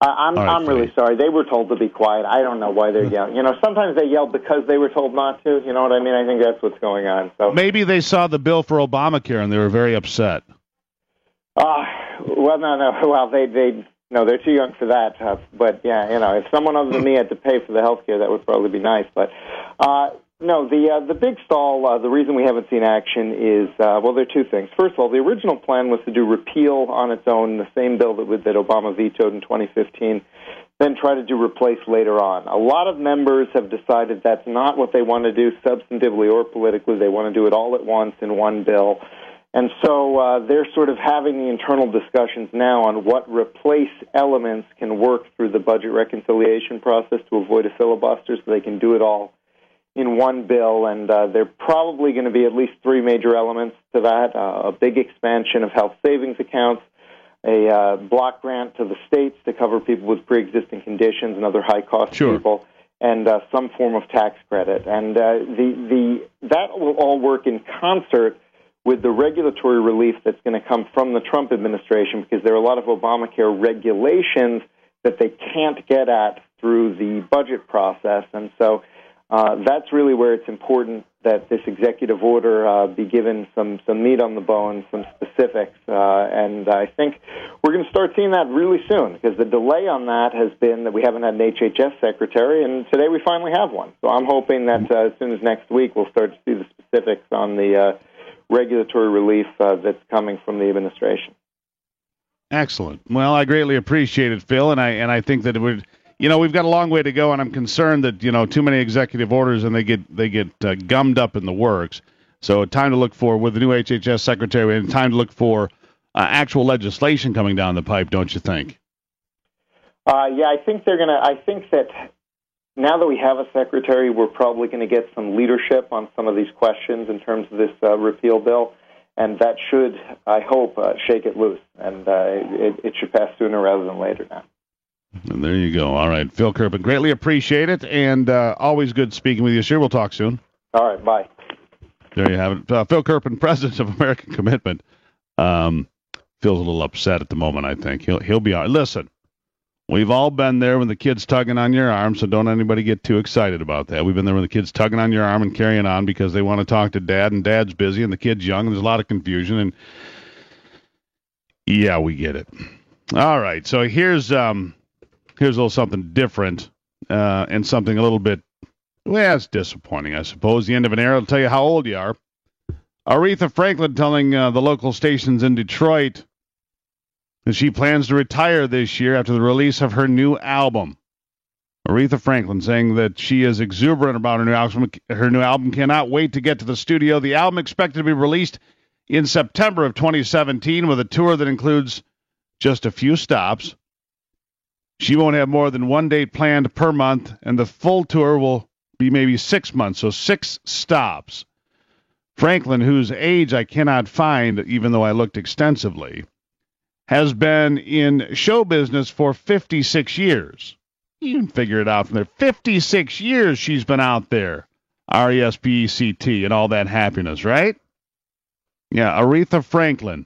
I'm really sorry. They were told to be quiet. I don't know why they're yelling. Sometimes they yell because they were told not to. You know what I mean? I think that's what's going on. So maybe they saw the bill for Obamacare and they were very upset. Well, no. Well, they're too young for that. But yeah, if someone other than me had to pay for the health care, that would probably be nice. But no, the big stall, the reason we haven't seen action is, there are two things. First of all, the original plan was to do repeal on its own, the same bill that Obama vetoed in 2015, then try to do replace later on. A lot of members have decided that's not what they want to do substantively or politically. They want to do it all at once in one bill. And so they're sort of having the internal discussions now on what replace elements can work through the budget reconciliation process to avoid a filibuster so they can do it all in one bill, and there are probably going to be at least three major elements to that. A big expansion of health savings accounts, a block grant to the states to cover people with pre-existing conditions and other high-cost people, and some form of tax credit. And that will all work in concert with the regulatory relief that's going to come from the Trump administration, because there are a lot of Obamacare regulations that they can't get at through the budget process. And so that's really where it's important that this executive order be given some meat on the bone, some specifics. And I think we're going to start seeing that really soon, because the delay on that has been that we haven't had an HHS secretary, and today we finally have one. So I'm hoping that as soon as next week we'll start to see the specifics on the regulatory relief that's coming from the administration. Excellent. Well, I greatly appreciate it, Phil, and I think that it would. We've got a long way to go, and I'm concerned that too many executive orders and they get gummed up in the works. So time to look for, with the new HHS secretary, and time to look for actual legislation coming down the pipe, don't you think? Yeah, I think they're gonna. I think that now that we have a secretary, we're probably going to get some leadership on some of these questions in terms of this repeal bill, and that should, I hope, shake it loose, and it should pass sooner rather than later now. And there you go. All right, Phil Kerpen, greatly appreciate it, and always good speaking with you, sir. We'll talk soon. All right, bye. There you have it. Phil Kerpen, president of American Commitment. Phil's a little upset at the moment, I think. He'll be all right. Listen, we've all been there when the kid's tugging on your arm, so don't anybody get too excited about that. We've been there when the kid's tugging on your arm and carrying on because they want to talk to dad, and dad's busy, and the kid's young, and there's a lot of confusion, and yeah, we get it. All right, so here's a little something different, and something a little bit, well, it's disappointing, I suppose. The end of an era will tell you how old you are. Aretha Franklin telling the local stations in Detroit that she plans to retire this year after the release of her new album. Aretha Franklin saying that she is exuberant about her new album. Her new album cannot wait to get to the studio. The album expected to be released in September of 2017 with a tour that includes just a few stops. She won't have more than one date planned per month, and the full tour will be maybe 6 months, so 6 stops. Franklin, whose age I cannot find, even though I looked extensively, has been in show business for 56 years. You can figure it out from there. 56 years she's been out there. R-E-S-P-E-C-T and all that happiness, right? Yeah, Aretha Franklin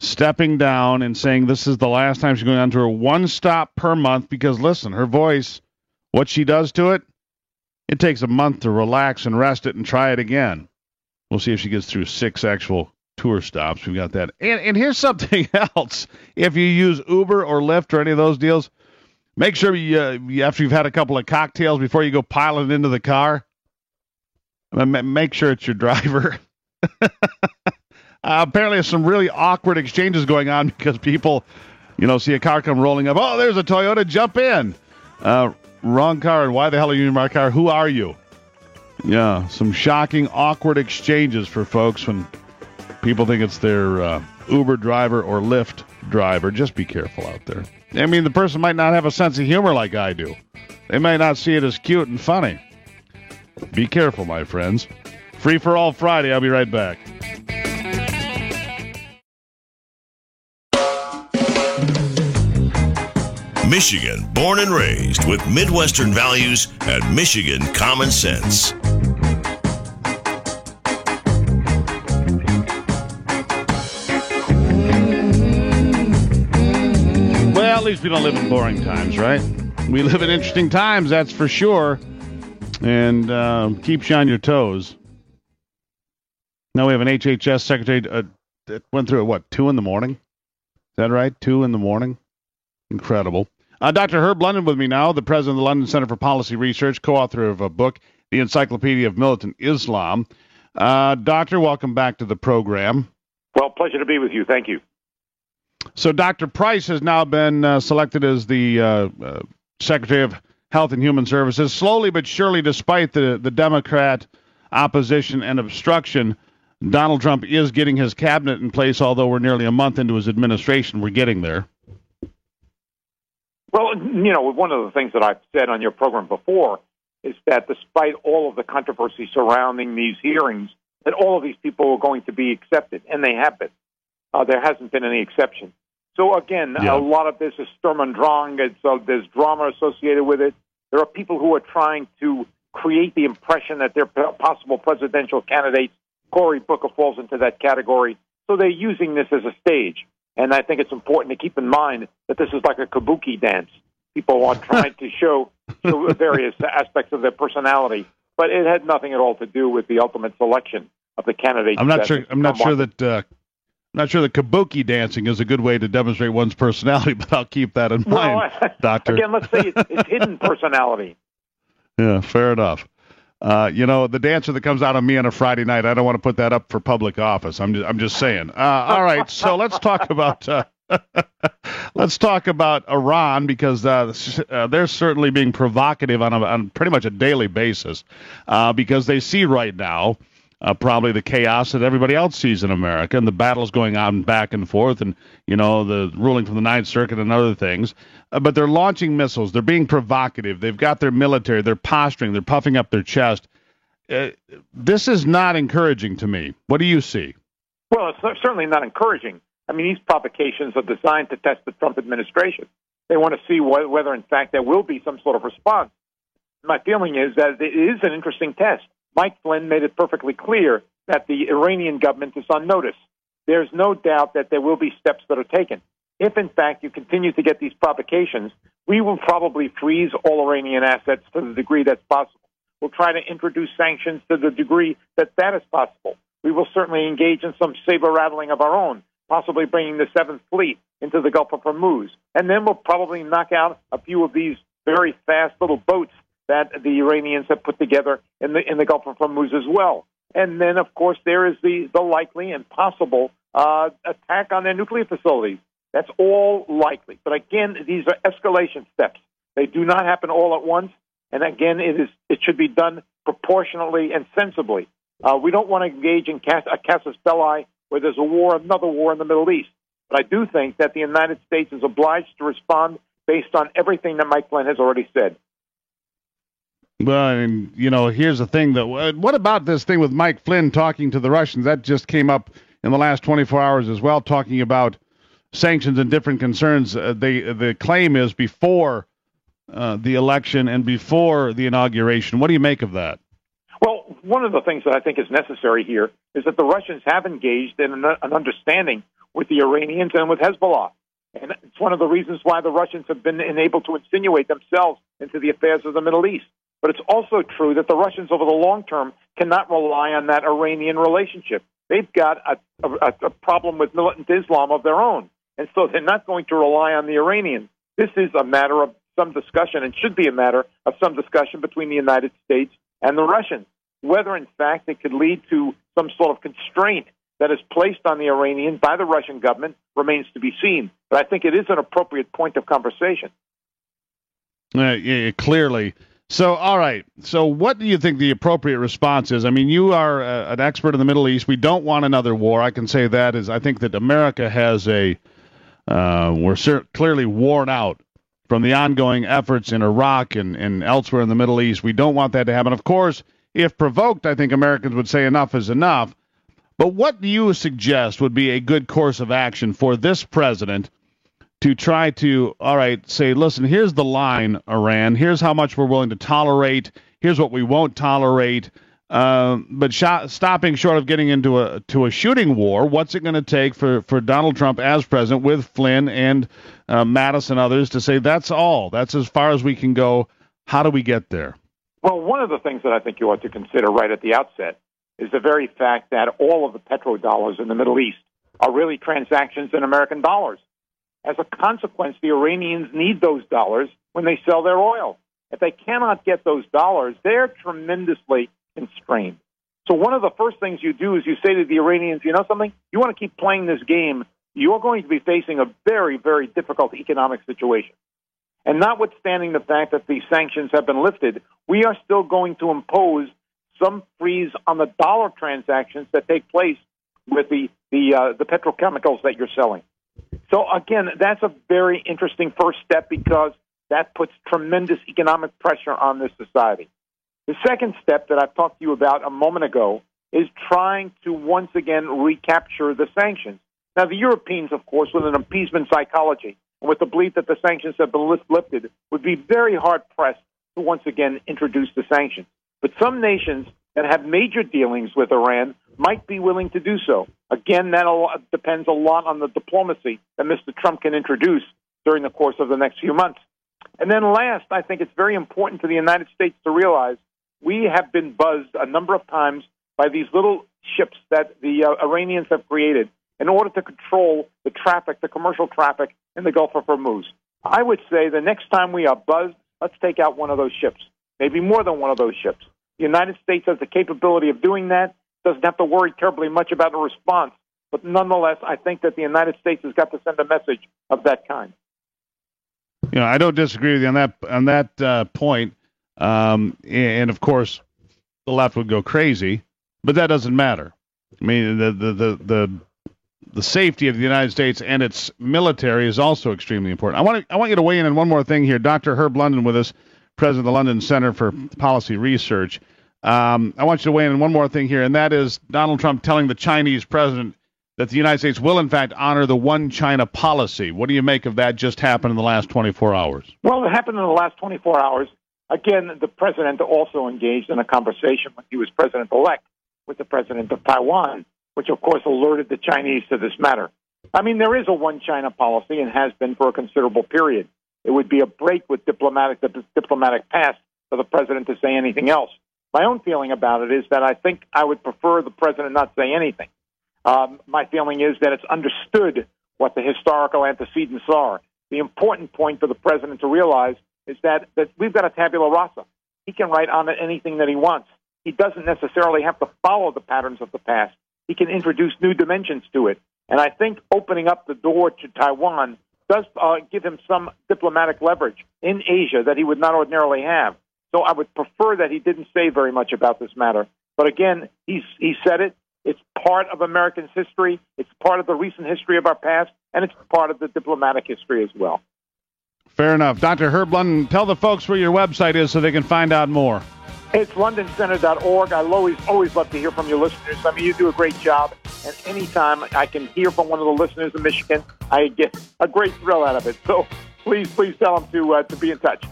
stepping down and saying this is the last time she's going on to her one stop per month because, listen, her voice, what she does to it, it takes a month to relax and rest it and try it again. We'll see if she gets through 6 actual tour stops. We've got that. And here's something else. If you use Uber or Lyft or any of those deals, make sure you after you've had a couple of cocktails before you go piling into the car, make sure it's your driver. Apparently there's some really awkward exchanges going on because people, see a car come rolling up. Oh, there's a Toyota. Jump in. Wrong car. And why the hell are you in my car? Who are you? Yeah, some shocking, awkward exchanges for folks when people think it's their Uber driver or Lyft driver. Just be careful out there. I mean, the person might not have a sense of humor like I do. They might not see it as cute and funny. Be careful, my friends. Free for All Friday. I'll be right back. Michigan, born and raised with Midwestern values and Michigan common sense. Well, at least we don't live in boring times, right? We live in interesting times, that's for sure. And keeps you on your toes. Now we have an HHS secretary that went through at, 2 in the morning? Is that right? 2 in the morning? Incredible. Dr. Herb London with me now, the president of the London Center for Policy Research, co-author of a book, The Encyclopedia of Militant Islam. Doctor, welcome back to the program. Well, pleasure to be with you. Thank you. So Dr. Price has now been selected as the Secretary of Health and Human Services. Slowly but surely, despite the Democrat opposition and obstruction, Donald Trump is getting his cabinet in place, although we're nearly a month into his administration. We're getting there. Well, one of the things that I've said on your program before is that despite all of the controversy surrounding these hearings, that all of these people are going to be accepted, and they have been. There hasn't been any exception. So, again, a lot of this is Sturm und Drang. There's drama associated with it. There are people who are trying to create the impression that they're possible presidential candidates Cory Booker falls into that category. So they're using this as a stage. And I think it's important to keep in mind that this is like a kabuki dance. People are trying to show various aspects of their personality, but it had nothing at all to do with the ultimate selection of the candidates. I'm not sure that kabuki dancing is a good way to demonstrate one's personality, but I'll keep that in mind, Doctor. Again, let's say it's hidden personality. Yeah, fair enough. The dancer that comes out of me on a Friday night, I don't want to put that up for public office. I'm just saying. All right, so let's talk about Iran, because they're certainly being provocative on pretty much a daily basis, because they see right now probably the chaos that everybody else sees in America, and the battles going on back and forth, and the ruling from the Ninth Circuit and other things. But they're launching missiles. They're being provocative. They've got their military. They're posturing. They're puffing up their chest. This is not encouraging to me. What do you see? Well, it's certainly not encouraging. I mean, these provocations are designed to test the Trump administration. They want to see whether, in fact, there will be some sort of response. My feeling is that it is an interesting test. Mike Flynn made it perfectly clear that the Iranian government is on notice. There's no doubt that there will be steps that are taken. If, in fact, you continue to get these provocations, we will probably freeze all Iranian assets to the degree that's possible. We'll try to introduce sanctions to the degree that is possible. We will certainly engage in some saber-rattling of our own, possibly bringing the Seventh Fleet into the Gulf of Hormuz. And then we'll probably knock out a few of these very fast little boats that the Iranians have put together in the Gulf of Hormuz as well. And then, of course, there is the likely and possible attack on their nuclear facilities. That's all likely. But again, these are escalation steps. They do not happen all at once. And again, it should be done proportionately and sensibly. We don't want to engage in a casus belli where there's another war in the Middle East. But I do think that the United States is obliged to respond based on everything that Mike Flynn has already said. Well, and, here's the thing. What about this thing with Mike Flynn talking to the Russians? That just came up in the last 24 hours as well, talking about sanctions and different concerns. The claim is before the election and before the inauguration. What do you make of that? Well, one of the things that I think is necessary here is that the Russians have engaged in an understanding with the Iranians and with Hezbollah. And it's one of the reasons why the Russians have been unable to insinuate themselves into the affairs of the Middle East. But it's also true that the Russians over the long term cannot rely on that Iranian relationship. They've got a problem with militant Islam of their own. And so they're not going to rely on the Iranians. This is a matter of some discussion, and should be a matter of some discussion between the United States and the Russians. Whether, in fact, it could lead to some sort of constraint that is placed on the Iranians by the Russian government remains to be seen. But I think it is an appropriate point of conversation. Yeah, clearly. So, all right. So what do you think the appropriate response is? I mean, you are an expert in the Middle East. We don't want another war. I can say that I think that America has we're clearly worn out from the ongoing efforts in Iraq and elsewhere in the Middle East. We don't want that to happen. Of course, if provoked, I think Americans would say enough is enough. But what do you suggest would be a good course of action for this president to try to, say, listen, here's the line, Iran. Here's how much we're willing to tolerate. Here's what we won't tolerate. But stopping short of getting into a shooting war, what's it going to take for Donald Trump as president with Flynn and Mattis and others to say that's all? That's as far as we can go. How do we get there? Well, one of the things that I think you ought to consider right at the outset is the very fact that all of the petrodollars in the Middle East are really transactions in American dollars. As a consequence, the Iranians need those dollars when they sell their oil. If they cannot get those dollars, they're tremendously constrained. So one of the first things you do is you say to the Iranians, you know something? You want to keep playing this game, you're going to be facing a very, very difficult economic situation. And notwithstanding the fact that these sanctions have been lifted, we are still going to impose some freeze on the dollar transactions that take place with the petrochemicals that you're selling. So, again, that's a very interesting first step because that puts tremendous economic pressure on this society. The second step that I've talked to you about a moment ago is trying to once again recapture the sanctions. Now, the Europeans, of course, with an appeasement psychology and with the belief that the sanctions have been lifted, would be very hard-pressed to once again introduce the sanctions. But some nations that have major dealings with Iran might be willing to do so. Again, that depends a lot on the diplomacy that Mr. Trump can introduce during the course of the next few months. And then last, I think it's very important for the United States to realize we have been buzzed a number of times by these little ships that the Iranians have created in order to control the traffic, the commercial traffic in the Gulf of Hormuz. I would say the next time we are buzzed, let's take out one of those ships, maybe more than one of those ships. The United States has the capability of doing that, doesn't have to worry terribly much about a response. But nonetheless, I think that the United States has got to send a message of that kind. You know, I don't disagree with you on that point. And of course, the left would go crazy, but that doesn't matter. I mean, the safety of the United States and its military is also extremely important. I want you to weigh in on one more thing here. Dr. Herb London with us, president of the London Center for Policy Research. I want you to weigh in on one more thing here, and that is Donald Trump telling the Chinese president that the United States will, in fact, honor the one China policy. What do you make of that just happened in the last 24 hours? Well, it happened in the last 24 hours. Again, the president also engaged in a conversation when he was president-elect with the president of Taiwan, which, of course, alerted the Chinese to this matter. I mean, there is a one China policy and has been for a considerable period. It would be a break with the diplomatic path for the president to say anything else. My own feeling about it is that I think I would prefer the president not say anything. My feeling is that it's understood what the historical antecedents are. The important point for the president to realize is that we've got a tabula rasa. He can write on it anything that he wants. He doesn't necessarily have to follow the patterns of the past. He can introduce new dimensions to it. And I think opening up the door to Taiwan does give him some diplomatic leverage in Asia that he would not ordinarily have. So I would prefer that he didn't say very much about this matter. But again, he said it. It's part of American history. It's part of the recent history of our past, and it's part of the diplomatic history as well. Fair enough. Dr. Herb London, tell the folks where your website is so they can find out more. It's londoncenter.org. I always love to hear from your listeners. I mean, you do a great job. And anytime I can hear from one of the listeners in Michigan, I get a great thrill out of it. So please tell them to be in touch.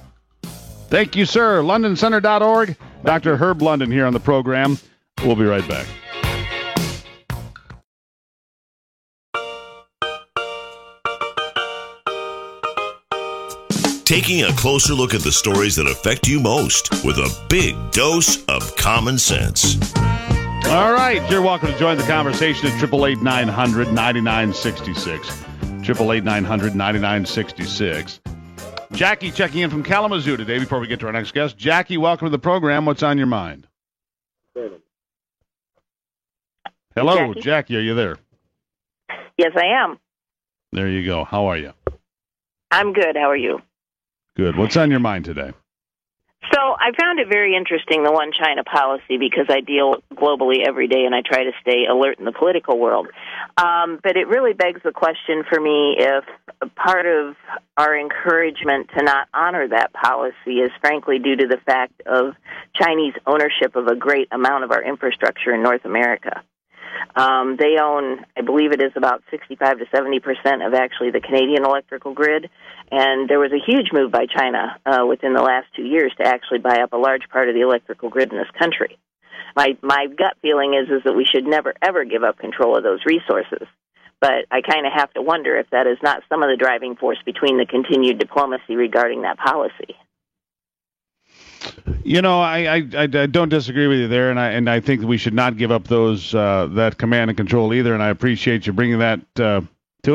Thank you, sir. londoncenter.org. Dr. Herb London here on the program. We'll be right back. Taking a closer look at the stories that affect you most with a big dose of common sense. All right, you're welcome to join the conversation at 888-900-9966. 888-900-9966. Jackie checking in from Kalamazoo today before we get to our next guest. Jackie, welcome to the program. What's on your mind? Hello, Jackie, are you there? Yes, I am. There you go. How are you? I'm good. How are you? Good. What's on your mind today? So I found it very interesting, the one China policy, because I deal globally every day and I try to stay alert in the political world. But it really begs the question for me if part of our encouragement to not honor that policy is frankly due to the fact of Chinese ownership of a great amount of our infrastructure in North America. They own, I believe it is about 65 to 70% of actually the Canadian electrical grid, and there was a huge move by China within the last 2 years to actually buy up a large part of the electrical grid in this country. My gut feeling is that we should never, ever give up control of those resources, but I kind of have to wonder if that is not some of the driving force between the continued diplomacy regarding that policy. You know, I don't disagree with you there, and I think that we should not give up those that command and control either. And I appreciate you bringing that to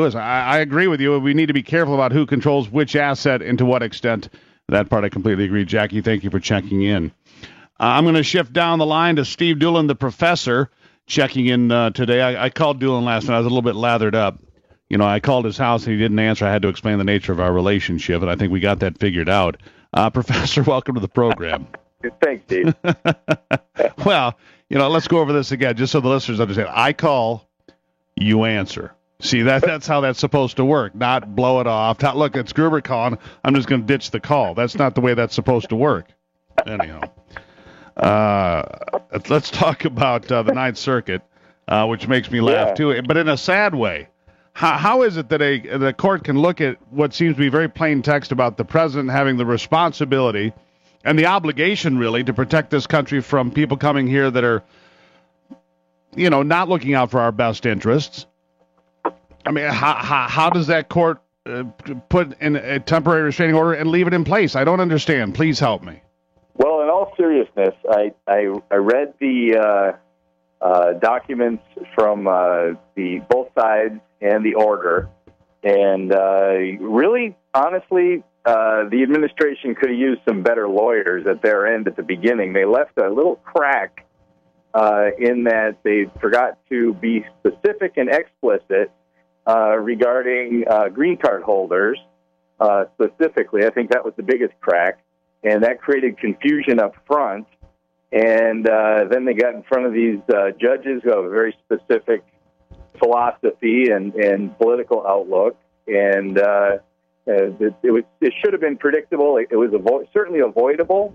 us. I agree with you. We need to be careful about who controls which asset and to what extent. That part I completely agree. Jackie, thank you for checking in. I'm going to shift down the line to Steve Doolin, the professor, checking in today. I called Doolin last night. I was a little bit lathered up. You know, I called his house and he didn't answer. I had to explain the nature of our relationship, and I think we got that figured out. Professor, welcome to the program. Thanks, Steve. Well, you know, let's go over this again, just so the listeners understand. I call, you answer. See, that's how that's supposed to work, not blow it off. Not, look, it's Gruber calling. I'm just going to ditch the call. That's not the way that's supposed to work. Anyhow, let's talk about the Ninth Circuit, which makes me laugh, too, but in a sad way. How is it that the court can look at what seems to be very plain text about the president having the responsibility and the obligation, really, to protect this country from people coming here that are not looking out for our best interests. I mean, how does that court put in a temporary restraining order and leave it in place? I don't understand. Please help me. Well, in all seriousness, I read the documents from the both sides and the order, and really, honestly, the administration could have used some better lawyers at their end at the beginning. They left a little crack in that they forgot to be specific and explicit regarding green card holders specifically. I think that was the biggest crack, and that created confusion up front. And then they got in front of these judges who have a very specific philosophy and political outlook, and it should have been predictable. It was certainly avoidable,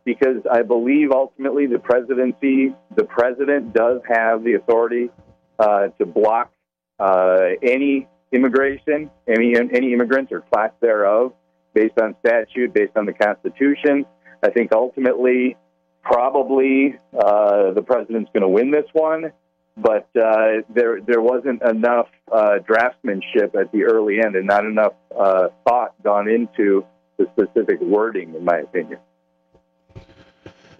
because I believe ultimately the president does have the authority to block any immigration, any immigrants or class thereof, based on statute, based on the Constitution. I think ultimately, probably the president's going to win this one, but there wasn't enough draftsmanship at the early end, and not enough thought gone into the specific wording, in my opinion.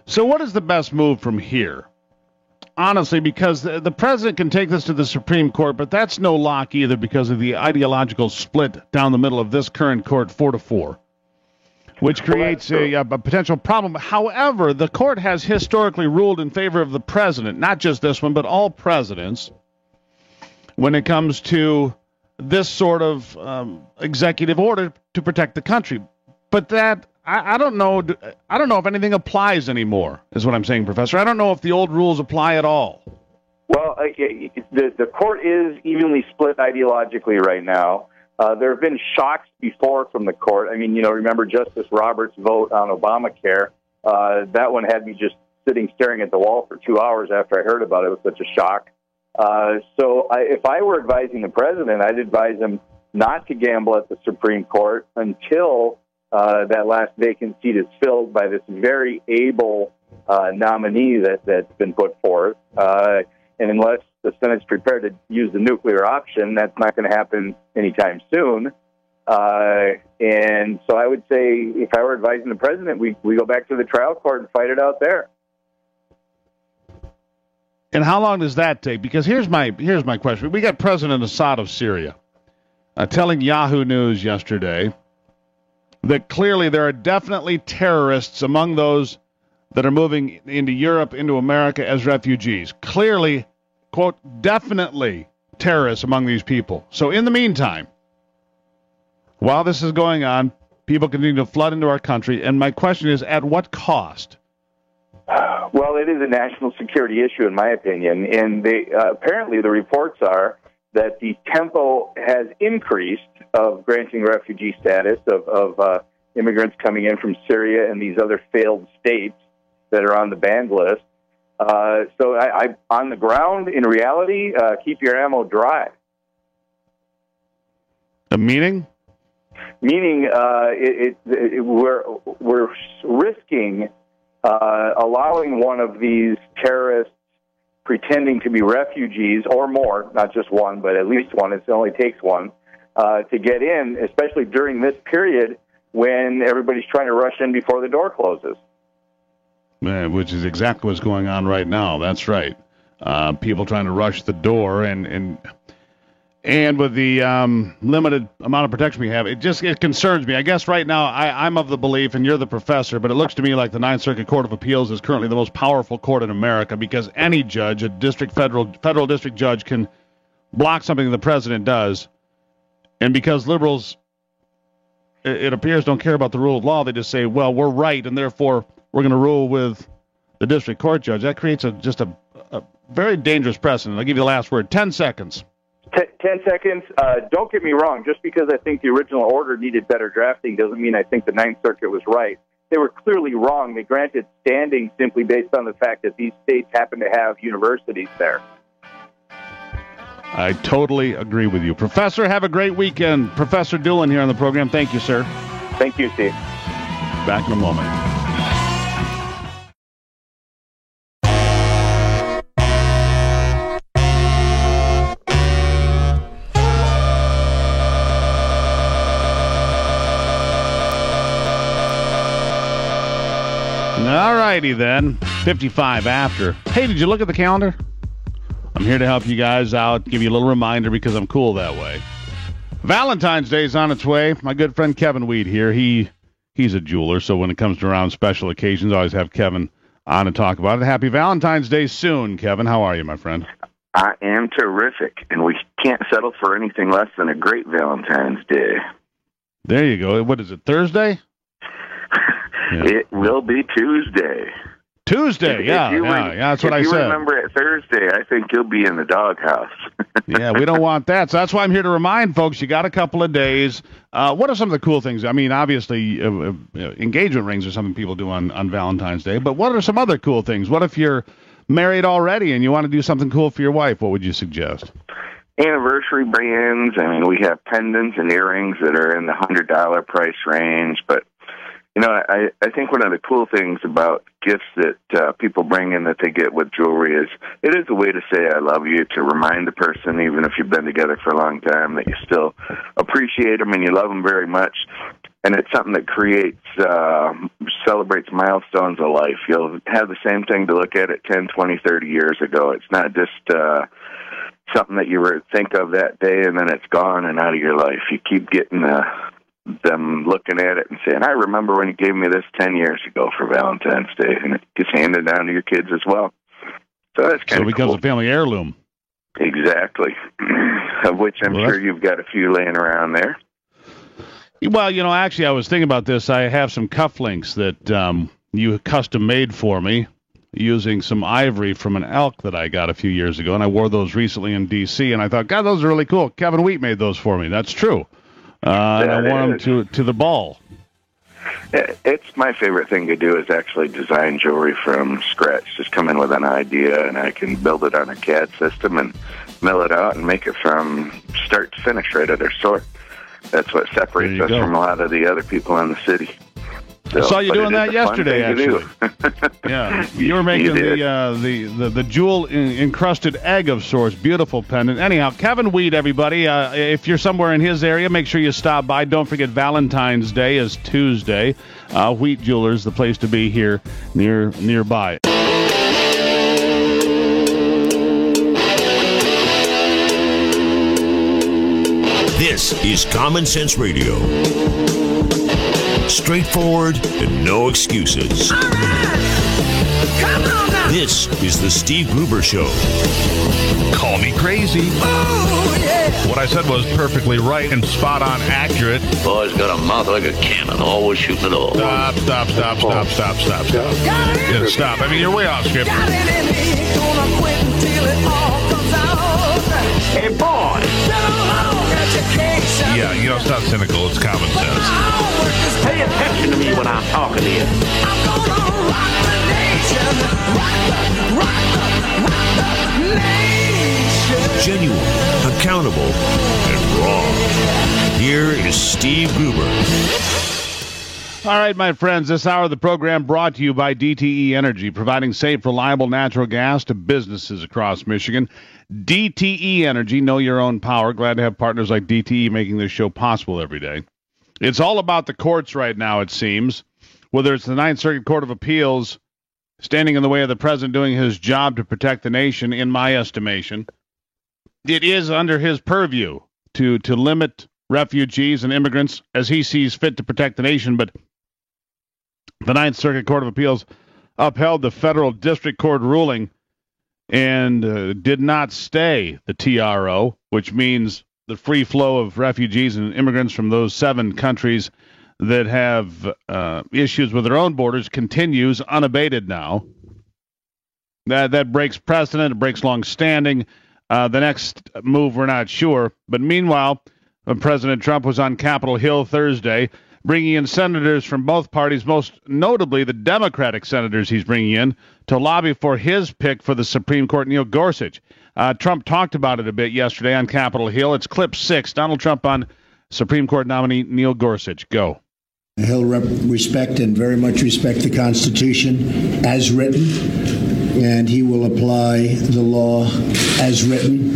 So what is the best move from here? Honestly, because the president can take this to the Supreme Court, but that's no lock either because of the ideological split down the middle of this current court 4-4, which creates a potential problem. However, the court has historically ruled in favor of the president, not just this one, but all presidents, when it comes to this sort of executive order to protect the country. But that, I don't know if anything applies anymore, is what I'm saying, Professor. I don't know if the old rules apply at all. Well, the court is evenly split ideologically right now. There have been shocks before from the court. I mean, remember Justice Roberts' vote on Obamacare? That one had me just sitting staring at the wall for 2 hours after I heard about it. It was such a shock. If I were advising the president, I'd advise him not to gamble at the Supreme Court until that last vacant seat is filled by this very able nominee that's been put forth. And unless the Senate's prepared to use the nuclear option, that's not going to happen anytime soon. And so I would say, if I were advising the president, we go back to the trial court and fight it out there. And how long does that take? Because here's my question. We got President Assad of Syria telling Yahoo News yesterday that clearly there are definitely terrorists among those that are moving into Europe, into America as refugees. Clearly, quote, definitely terrorists among these people. So in the meantime, while this is going on, people continue to flood into our country. And my question is, at what cost? Well, it is a national security issue, in my opinion. And apparently the reports are that the tempo has increased of granting refugee status of immigrants coming in from Syria and these other failed states that are on the banned list. So I on the ground, in reality, keep your ammo dry. Meaning? Meaning we're risking allowing one of these terrorists pretending to be refugees, or more, not just one, but at least one, it only takes one, to get in, especially during this period when everybody's trying to rush in before the door closes. Which is exactly what's going on right now. That's right. People trying to rush the door, and with the limited amount of protection we have, it concerns me. I guess right now I'm of the belief, and you're the professor, but it looks to me like the Ninth Circuit Court of Appeals is currently the most powerful court in America, because any judge, a federal district judge, can block something the president does, and because liberals, it appears, don't care about the rule of law, they just say, well, we're right, and therefore we're going to rule with the district court judge. That creates just a very dangerous precedent. I'll give you the last word. 10 seconds. 10 seconds. Don't get me wrong. Just because I think the original order needed better drafting doesn't mean I think the Ninth Circuit was right. They were clearly wrong. They granted standing simply based on the fact that these states happen to have universities there. I totally agree with you. Professor, have a great weekend. Professor Doolin here on the program. Thank you, sir. Thank you, Steve. Back in a moment. All righty then. 55 after. Hey, did you look at the calendar? I'm here to help you guys out, give you a little reminder because I'm cool that way. Valentine's Day is on its way. My good friend Kevin Weed here. He's a jeweler, so when it comes to around special occasions, I always have Kevin on to talk about it. Happy Valentine's Day soon, Kevin. How are you, my friend? I am terrific, and we can't settle for anything less than a great Valentine's Day. There you go. What is it, Thursday? Yeah. It will be Tuesday. Tuesday, yeah, that's what I said. If you remember it Thursday, I think you'll be in the doghouse. Yeah, we don't want that. So that's why I'm here to remind folks, you got a couple of days. What are some of the cool things? I mean, obviously, engagement rings are something people do on Valentine's Day, but what are some other cool things? What if you're married already and you want to do something cool for your wife? What would you suggest? Anniversary bands. I mean, we have pendants and earrings that are in the $100 price range, but you know, I think one of the cool things about gifts that people bring in that they get with jewelry is it is a way to say I love you, to remind the person, even if you've been together for a long time, that you still appreciate them and you love them very much. And it's something that celebrates milestones of life. You'll have the same thing to look at it 10, 20, 30 years ago. It's not just something that you think of that day and then it's gone and out of your life. You keep getting them looking at it and saying, I remember when you gave me this 10 years ago for Valentine's Day, and it gets handed down to your kids as well. So that's kind of cool. So it becomes a family heirloom. Exactly. Of which I'm sure you've got a few laying around there. Well, you know, actually, I was thinking about this. I have some cufflinks that you custom made for me using some ivory from an elk that I got a few years ago, and I wore those recently in D.C., and I thought, God, those are really cool. Kevin Wheat made those for me. That's true. And I wore them to the ball. It's my favorite thing to do is actually design jewelry from scratch. Just come in with an idea, and I can build it on a CAD system and mill it out and make it from start to finish right at their store. That's what separates us from a lot of the other people in the city. I saw you doing that yesterday, actually. Yeah, you were making the jewel encrusted egg of sorts. Beautiful pendant. Anyhow, Kevin Weed, everybody. If you're somewhere in his area, make sure you stop by. Don't forget Valentine's Day is Tuesday. Wheat Jewelers, the place to be here nearby. This is Common Sense Radio. Straightforward and no excuses. All right. Come on now. This is the Steve Gruber Show. Call me crazy. Oh, yeah. What I said was perfectly right and spot on accurate. Boy's got a mouth like a cannon, always shooting it all. Stop. Yeah, stop. I mean, you're way off script. Got it in me, gonna quit until it all comes out. Hey, boy. Been a long education. Yeah, you know, it's not cynical. It's common sense. Pay attention to me when I'm talking to you. I'm gonna rock the nation. Rock the nation. Genuine, accountable, and raw. Here is Steve Gruber. All right, my friends, this hour of the program brought to you by DTE Energy, providing safe, reliable natural gas to businesses across Michigan. DTE Energy, know your own power. Glad to have partners like DTE making this show possible every day. It's all about the courts right now, it seems. Whether it's the Ninth Circuit Court of Appeals standing in the way of the president doing his job to protect the nation, in my estimation, it is under his purview to limit refugees and immigrants as he sees fit to protect the nation. But the Ninth Circuit Court of Appeals upheld the federal district court ruling and did not stay the TRO, which means the free flow of refugees and immigrants from those 7 countries that have issues with their own borders continues unabated now. That breaks precedent. It breaks long-standing. The next move, we're not sure. But meanwhile, President Trump was on Capitol Hill Thursday, bringing in senators from both parties, most notably the Democratic senators he's bringing in, to lobby for his pick for the Supreme Court, Neil Gorsuch. Trump talked about it a bit yesterday on Capitol Hill. It's clip 6. Donald Trump on Supreme Court nominee Neil Gorsuch. Go. He'll respect and very much respect the Constitution as written, and he will apply the law as written.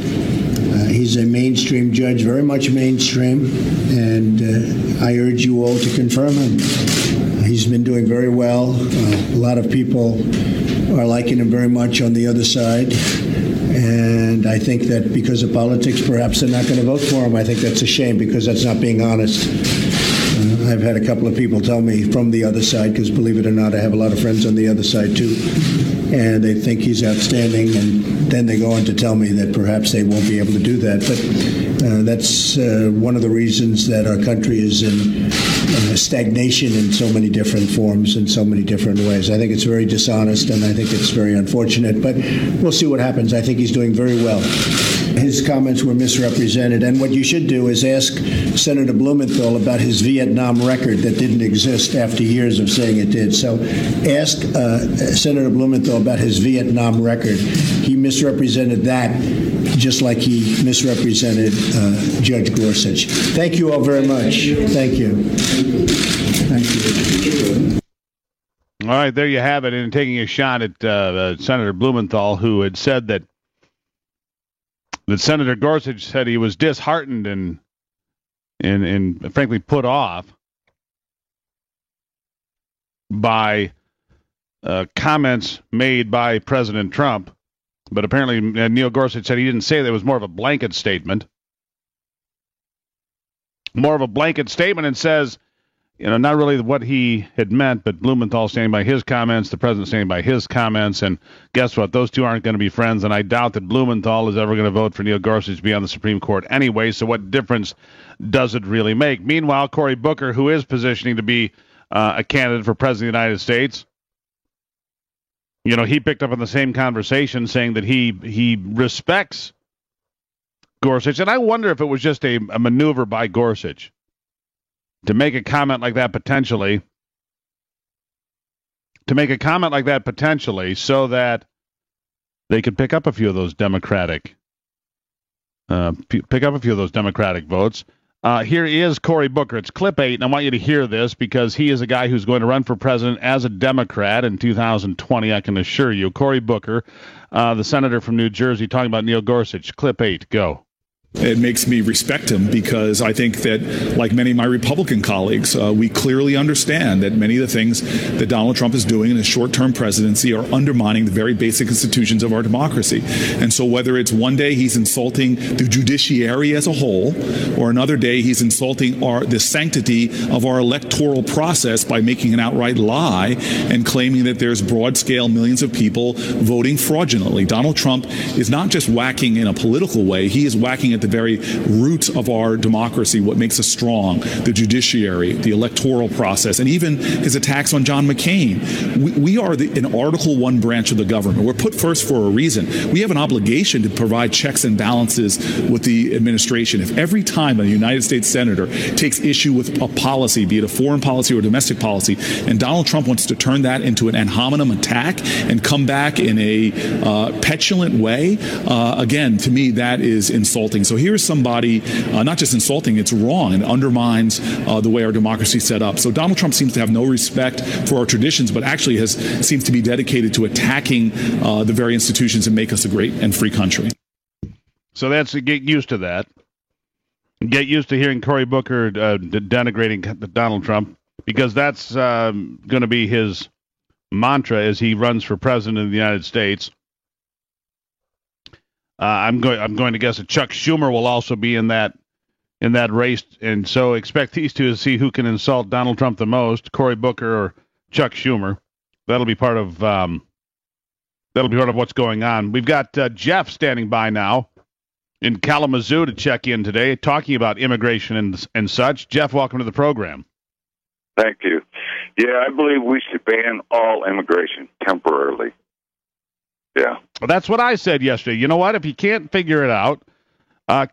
He's a mainstream judge, very much mainstream, and I urge you all to confirm him. He's been doing very well. A lot of people are liking him very much on the other side. And I think that because of politics, perhaps they're not going to vote for him. I think that's a shame because that's not being honest. I've had a couple of people tell me from the other side, because believe it or not, I have a lot of friends on the other side too, and they think he's outstanding, and then they go on to tell me that perhaps they won't be able to do that. But that's one of the reasons that our country is in stagnation in so many different forms, in so many different ways. I think it's very dishonest, and I think it's very unfortunate, but we'll see what happens. I think he's doing very well. His comments were misrepresented, and what you should do is ask Senator Blumenthal about his Vietnam record that didn't exist after years of saying it did. So ask Senator Blumenthal about his Vietnam record. He misrepresented that just like he misrepresented Judge Gorsuch. Thank you all very much. Thank you. Thank you. All right, there you have it. And taking a shot at Senator Blumenthal, who had said that Senator Gorsuch said he was disheartened and frankly put off by comments made by President Trump. But apparently Neil Gorsuch said he didn't say that. It was more of a blanket statement. More of a blanket statement, and says, not really what he had meant, but Blumenthal standing by his comments, the president standing by his comments, and guess what? Those two aren't going to be friends, and I doubt that Blumenthal is ever going to vote for Neil Gorsuch to be on the Supreme Court anyway, so what difference does it really make? Meanwhile, Cory Booker, who is positioning to be a candidate for president of the United States, he picked up on the same conversation saying that he respects Gorsuch, and I wonder if it was just a maneuver by Gorsuch to make a comment like that potentially, so that they could pick up a few of those Democratic votes. Here is Cory Booker. It's clip 8, and I want you to hear this because he is a guy who's going to run for president as a Democrat in 2020, I can assure you. Cory Booker, the senator from New Jersey, talking about Neil Gorsuch. Clip 8, go. It makes me respect him because I think that, like many of my Republican colleagues, we clearly understand that many of the things that Donald Trump is doing in his short-term presidency are undermining the very basic institutions of our democracy. And so whether it's one day he's insulting the judiciary as a whole, or another day he's insulting the sanctity of our electoral process by making an outright lie and claiming that there's broad-scale millions of people voting fraudulently. Donald Trump is not just whacking in a political way, he is whacking at the very roots of our democracy, what makes us strong, the judiciary, the electoral process, and even his attacks on John McCain. We are an Article I branch of the government. We're put first for a reason. We have an obligation to provide checks and balances with the administration. If every time a United States senator takes issue with a policy, be it a foreign policy or domestic policy, and Donald Trump wants to turn that into an ad hominem attack and come back in a petulant way, again, to me, that is insulting. So here's somebody, not just insulting, it's wrong and undermines the way our democracy is set up. So Donald Trump seems to have no respect for our traditions, but actually seems to be dedicated to attacking the very institutions that make us a great and free country. So get used to that. Get used to hearing Cory Booker denigrating Donald Trump, because that's going to be his mantra as he runs for president of the United States. I'm going to guess that Chuck Schumer will also be in that race, and so expect these two to see who can insult Donald Trump the most, Cory Booker or Chuck Schumer. That'll be part of what's going on. We've got Jeff standing by now in Kalamazoo to check in today, talking about immigration and such. Jeff, welcome to the program. Thank you. Yeah, I believe we should ban all immigration temporarily. Yeah. Well, that's what I said yesterday. You know what? If you can't figure it out,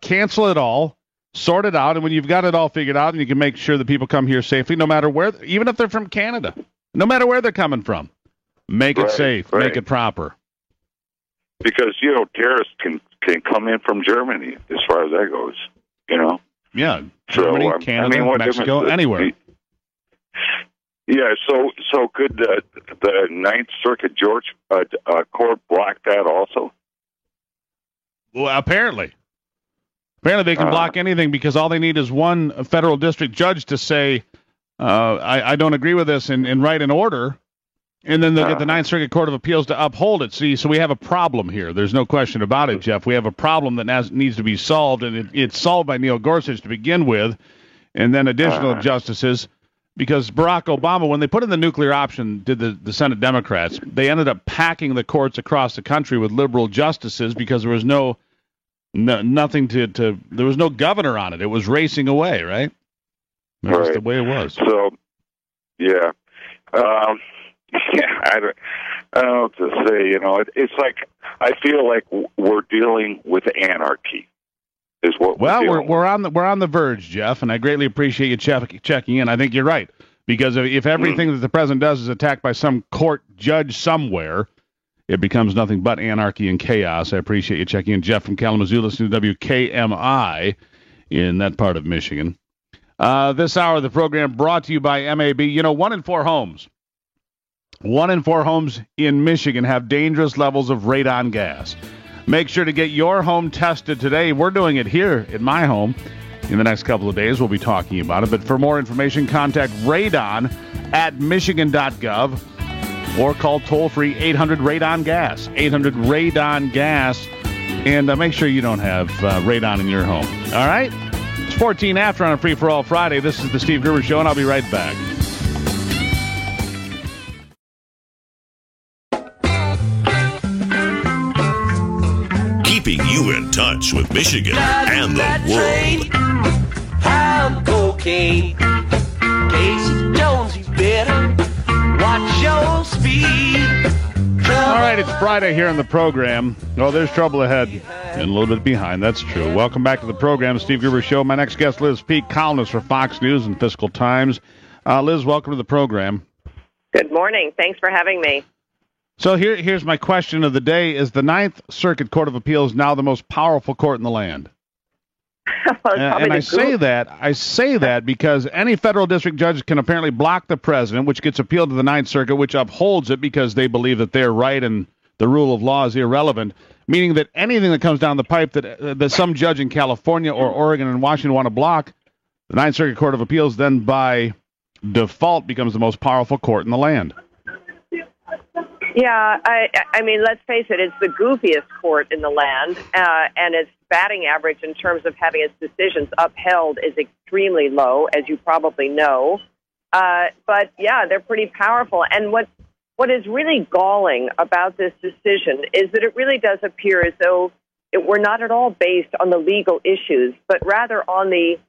cancel it all, sort it out, and when you've got it all figured out and you can make sure that people come here safely, no matter where, even if they're from Canada, no matter where they're coming from, make it safe, make it proper. Because, terrorists can come in from Germany as far as that goes, Yeah, Germany, Canada, Mexico, anywhere. Yeah, so could the Ninth Circuit Court block that also? Well, apparently they can block anything because all they need is one federal district judge to say, I don't agree with this and write an order, and then they'll get the Ninth Circuit Court of Appeals to uphold it. See, so we have a problem here. There's no question about it, Jeff. We have a problem that needs to be solved, and it's solved by Neil Gorsuch to begin with, and then additional justices. Because Barack Obama, when they put in the nuclear option, did the Senate Democrats, they ended up packing the courts across the country with liberal justices because there was nothing there was no governor on it. It was racing away, right? That's Right. the way it was. So, yeah. I don't know what to say. You know, it's like I feel like we're dealing with anarchy. Is what we're on the verge, Jeff, and I greatly appreciate you checking in. I think you're right, because if everything that the president does is attacked by some court judge somewhere, it becomes nothing but anarchy and chaos. I appreciate you checking in, Jeff from Kalamazoo, listening to WKMI in that part of Michigan. This hour of the program brought to you by MAB. You know, 1 in 4 homes in Michigan have dangerous levels of radon gas. Make sure to get your home tested today. We're doing it here at my home. In the next couple of days, we'll be talking about it. But for more information, contact radon at michigan.gov or call toll-free 800-RADON-GAS, 800-RADON-GAS, and make sure you don't have radon in your home. All right? It's 14 after on a Free-for-All Friday. This is the Steve Gruber Show, and I'll be right back. Keeping you in touch with Michigan and the world. I'm cocaine. Casey Jones, you better watch your speed. All right, it's Friday here on the program. Oh, there's trouble ahead and a little bit behind. That's true. Welcome back to the program, Steve Gruber Show. My next guest, Liz Peek, columnist for Fox News and Fiscal Times. Liz, welcome to the program. Good morning. Thanks for having me. So here's my question of the day. Is the Ninth Circuit Court of Appeals now the most powerful court in the land? And I say that because any federal district judge can apparently block the president, which gets appealed to the Ninth Circuit, which upholds it because they believe that they're right and the rule of law is irrelevant, meaning that anything that comes down the pipe that some judge in California or Oregon and Washington want to block, the Ninth Circuit Court of Appeals then by default becomes the most powerful court in the land. Yeah, I mean, let's face it, it's the goofiest court in the land, and its batting average in terms of having its decisions upheld is extremely low, as you probably know. But, yeah, they're pretty powerful. And what is really galling about this decision is that it really does appear as though it were not at all based on the legal issues, but rather on the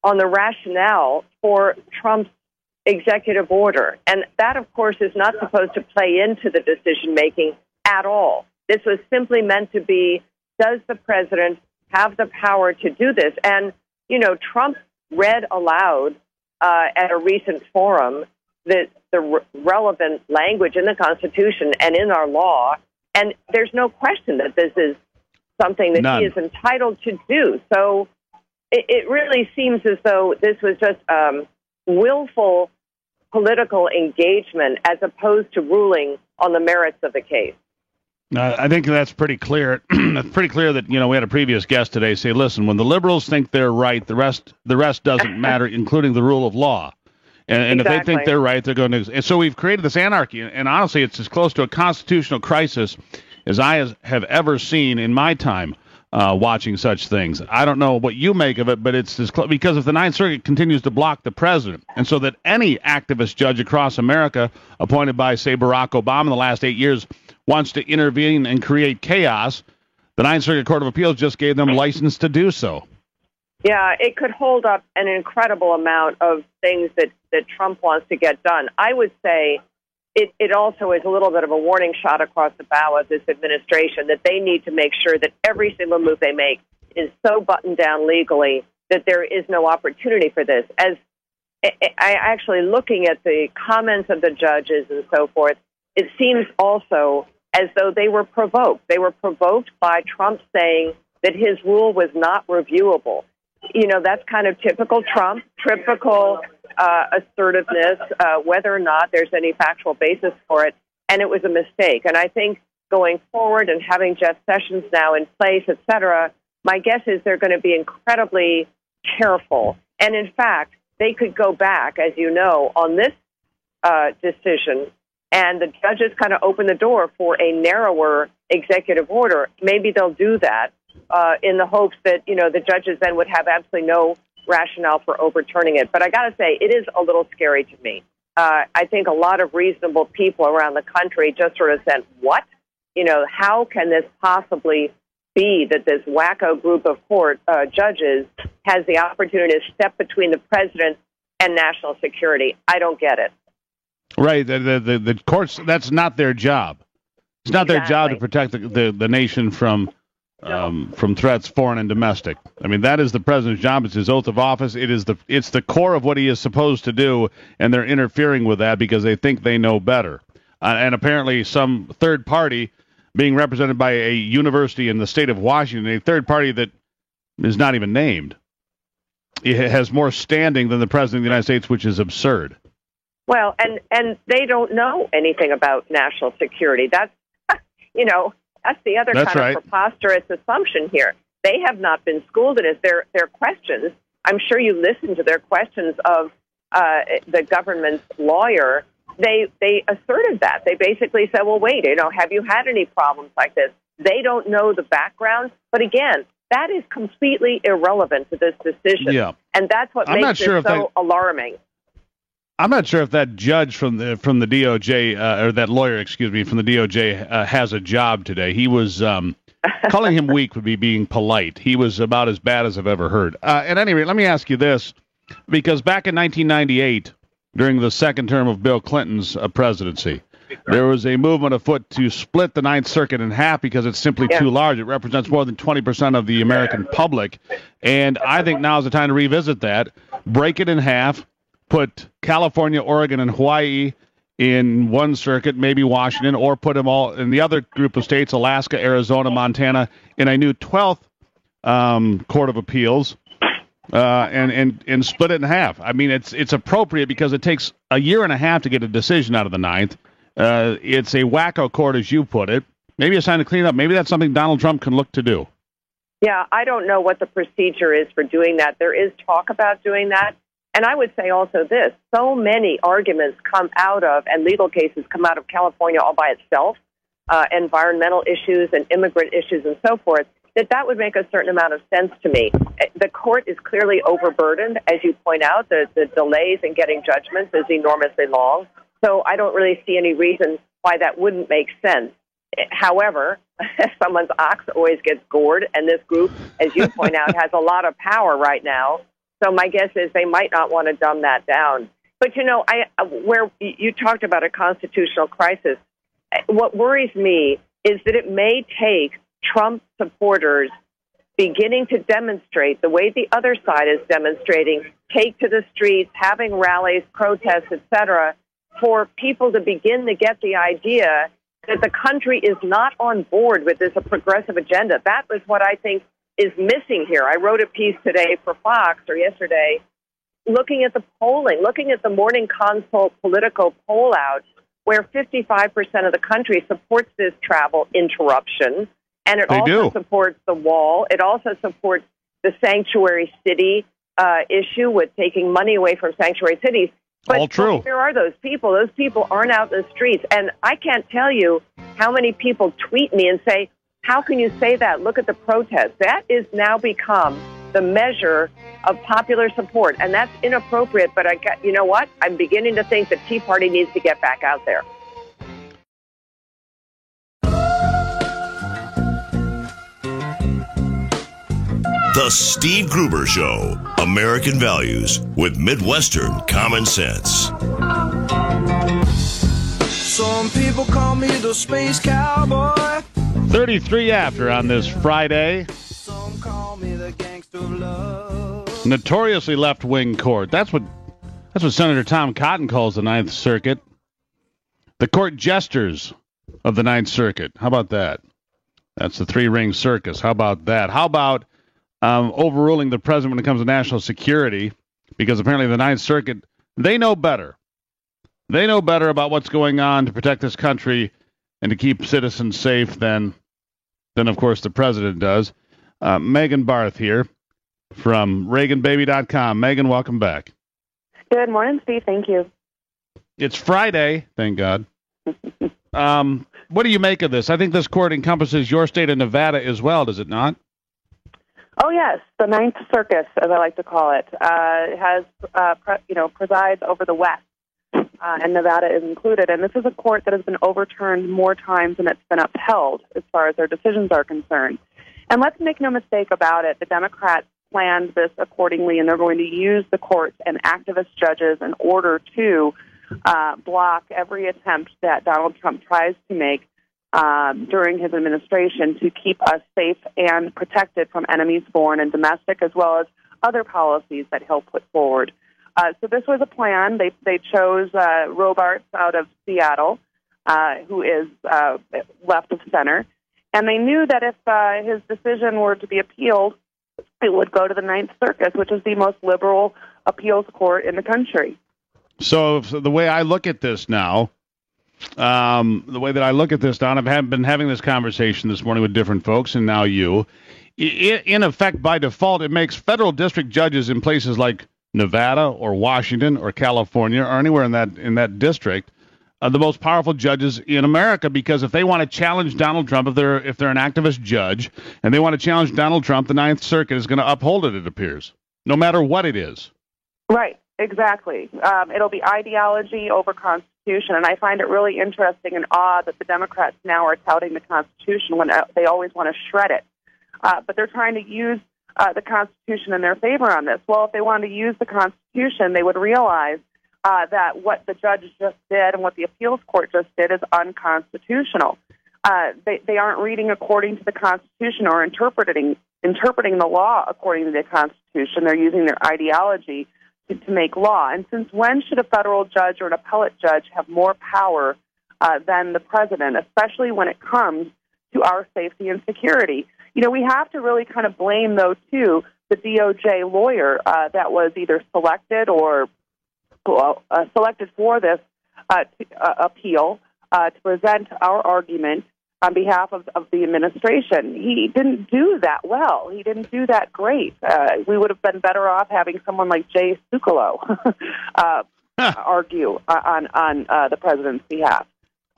rationale for Trump's executive order. And that, of course, is not supposed to play into the decision-making at all. This was simply meant to be, does the president have the power to do this? And, you know, Trump read aloud at a recent forum the relevant language in the Constitution and in our law, and there's no question that this is something that he is entitled to do. So it really seems as though this was just willful political engagement as opposed to ruling on the merits of the case. I think that's pretty clear. It's pretty clear that, you know, we had a previous guest today say, listen, when the liberals think they're right, the rest doesn't matter, including the rule of law. And if they think they're right, they're going to. And so we've created this anarchy. And honestly, it's as close to a constitutional crisis as I have ever seen in my time watching such things. I don't know what you make of it, but it's as close, because if the Ninth Circuit continues to block the president, and so that any activist judge across America appointed by, say, Barack Obama in the last 8 years wants to intervene and create chaos, the Ninth Circuit Court of Appeals just gave them license to do so. Yeah, it could hold up an incredible amount of things that Trump wants to get done. I would say it also is a little bit of a warning shot across the bow of this administration that they need to make sure that every single move they make is so buttoned down legally that there is no opportunity for this. As I actually looking at the comments of the judges and so forth, it seems also as though they were provoked. They were provoked by Trump saying that his rule was not reviewable. You know, that's kind of typical Trump, typical assertiveness, whether or not there's any factual basis for it. And it was a mistake. And I think going forward and having Jeff Sessions now in place, et cetera, my guess is they're going to be incredibly careful. And in fact, they could go back, as you know, on this decision, and the judges kind of open the door for a narrower executive order. Maybe they'll do that in the hopes that, the judges then would have absolutely no rationale for overturning it. But I got to say, it is a little scary to me. I think a lot of reasonable people around the country just sort of said, what? How can this possibly be that this wacko group of court judges has the opportunity to step between the president and national security? I don't get it. Right. The courts, that's not their job. It's not their job to protect the nation from threats, foreign and domestic. I mean, that is the president's job. It's his oath of office. It's the core of what he is supposed to do, and they're interfering with that because they think they know better. And apparently some third party being represented by a university in the state of Washington, a third party that is not even named, it has more standing than the president of the United States, which is absurd. Well, and they don't know anything about national security. That's, that's the other That's kind right. of preposterous assumption here. They have not been schooled in it. Their questions, I'm sure you listened to their questions of the government's lawyer. They asserted that. They basically said, well, wait, have you had any problems like this? They don't know the background. But again, that is completely irrelevant to this decision. Yeah. And that's what makes it so alarming. I'm not sure if that judge from the DOJ, or that lawyer, excuse me, from the DOJ has a job today. He was, calling him weak would be being polite. He was about as bad as I've ever heard. At any rate, let me ask you this, because back in 1998, during the second term of Bill Clinton's presidency, there was a movement afoot to split the Ninth Circuit in half because it's simply too large. It represents more than 20% of the American public. And I think now is the time to revisit that, break it in half, put California, Oregon, and Hawaii in one circuit, maybe Washington, or put them all in the other group of states, Alaska, Arizona, Montana, in a new 12th Court of Appeals, and split it in half. I mean, it's appropriate because it takes a year and a half to get a decision out of the Ninth. It's a wacko court, as you put it. Maybe it's time to clean it up. Maybe that's something Donald Trump can look to do. Yeah, I don't know what the procedure is for doing that. There is talk about doing that. And I would say also this, so many arguments come out of, and legal cases come out of California all by itself, environmental issues and immigrant issues and so forth, that would make a certain amount of sense to me. The court is clearly overburdened, as you point out. The delays in getting judgments is enormously long. So I don't really see any reason why that wouldn't make sense. However, someone's ox always gets gored, and this group, as you point out, has a lot of power right now. So my guess is they might not want to dumb that down. But, where you talked about a constitutional crisis, what worries me is that it may take Trump supporters beginning to demonstrate the way the other side is demonstrating, take to the streets, having rallies, protests, etc., for people to begin to get the idea that the country is not on board with this progressive agenda. That was what I think is missing here. I wrote a piece today for Fox, or yesterday, looking at the polling, looking at the Morning Consult political poll out, where 55% of the country supports this travel interruption, and it also supports the wall. It also supports the sanctuary city issue with taking money away from sanctuary cities. But all true. There are those people. Those people aren't out in the streets. And I can't tell you how many people tweet me and say, how can you say that? Look at the protests. That is now become the measure of popular support. And that's inappropriate. But you know what? I'm beginning to think the Tea Party needs to get back out there. The Steve Gruber Show, American Values with Midwestern Common Sense. Some people call me the space cowboy. 33 after on this Friday. Some call me the gangster of love. Notoriously left-wing court. That's what Senator Tom Cotton calls the Ninth Circuit. The court jesters of the Ninth Circuit. How about that? That's the three-ring circus. How about that? How about overruling the president when it comes to national security? Because apparently the Ninth Circuit, they know better. They know better about what's going on to protect this country and to keep citizens safe than of course, the president does. Megan Barth here from ReaganBaby.com. Megan, welcome back. Good morning, Steve. Thank you. It's Friday, thank God. What do you make of this? I think this court encompasses your state of Nevada as well, does it not? Oh, yes. The Ninth Circus, as I like to call it, has, presides over the West, and Nevada is included. And this is a court that has been overturned more times than it's been upheld as far as their decisions are concerned. And let's make no mistake about it. The Democrats planned this accordingly, and they're going to use the courts and activist judges in order to block every attempt that Donald Trump tries to make during his administration to keep us safe and protected from enemies foreign and domestic, as well as other policies that he'll put forward. So this was a plan. They chose Robarts out of Seattle, who is left of center, and they knew that if his decision were to be appealed, it would go to the Ninth Circus, which is the most liberal appeals court in the country. So the way I look at this now, and I've been having this conversation this morning with different folks, and now you, in effect, by default, it makes federal district judges in places like Nevada or Washington or California or anywhere in that district the most powerful judges in America, because if they want to challenge Donald Trump, if they're an activist judge and they want to challenge Donald Trump, the Ninth Circuit is going to uphold it. It appears, no matter what it is. Right. Exactly. It'll be ideology over Constitution, and I find it really interesting and odd that the Democrats now are touting the Constitution when they always want to shred it. But they're trying to use the Constitution in their favor on this. Well, if they wanted to use the Constitution, they would realize that what the judge just did and what the appeals court just did is unconstitutional. They aren't reading according to the Constitution or interpreting the law according to the Constitution. They're using their ideology to make law. And since when should a federal judge or an appellate judge have more power than the president, especially when it comes to our safety and security? You know, we have to really kind of blame, though, too, the DOJ lawyer that was either selected or selected for this appeal to present our argument on behalf of the administration. He didn't do that well. He didn't do that great. We would have been better off having someone like Jay Sekulow argue on the president's behalf.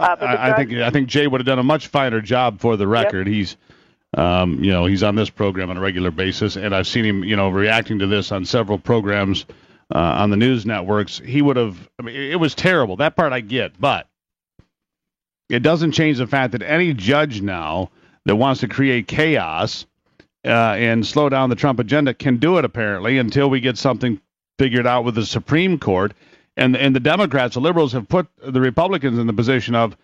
I think Jay would have done a much finer job. For the record, yep. He's on this program on a regular basis, and I've seen him, reacting to this on several programs on the news networks. He would have. I mean, it was terrible. That part I get, but it doesn't change the fact that any judge now that wants to create chaos and slow down the Trump agenda can do it, apparently, until we get something figured out with the Supreme Court. And the Democrats, the liberals, have put the Republicans in the position of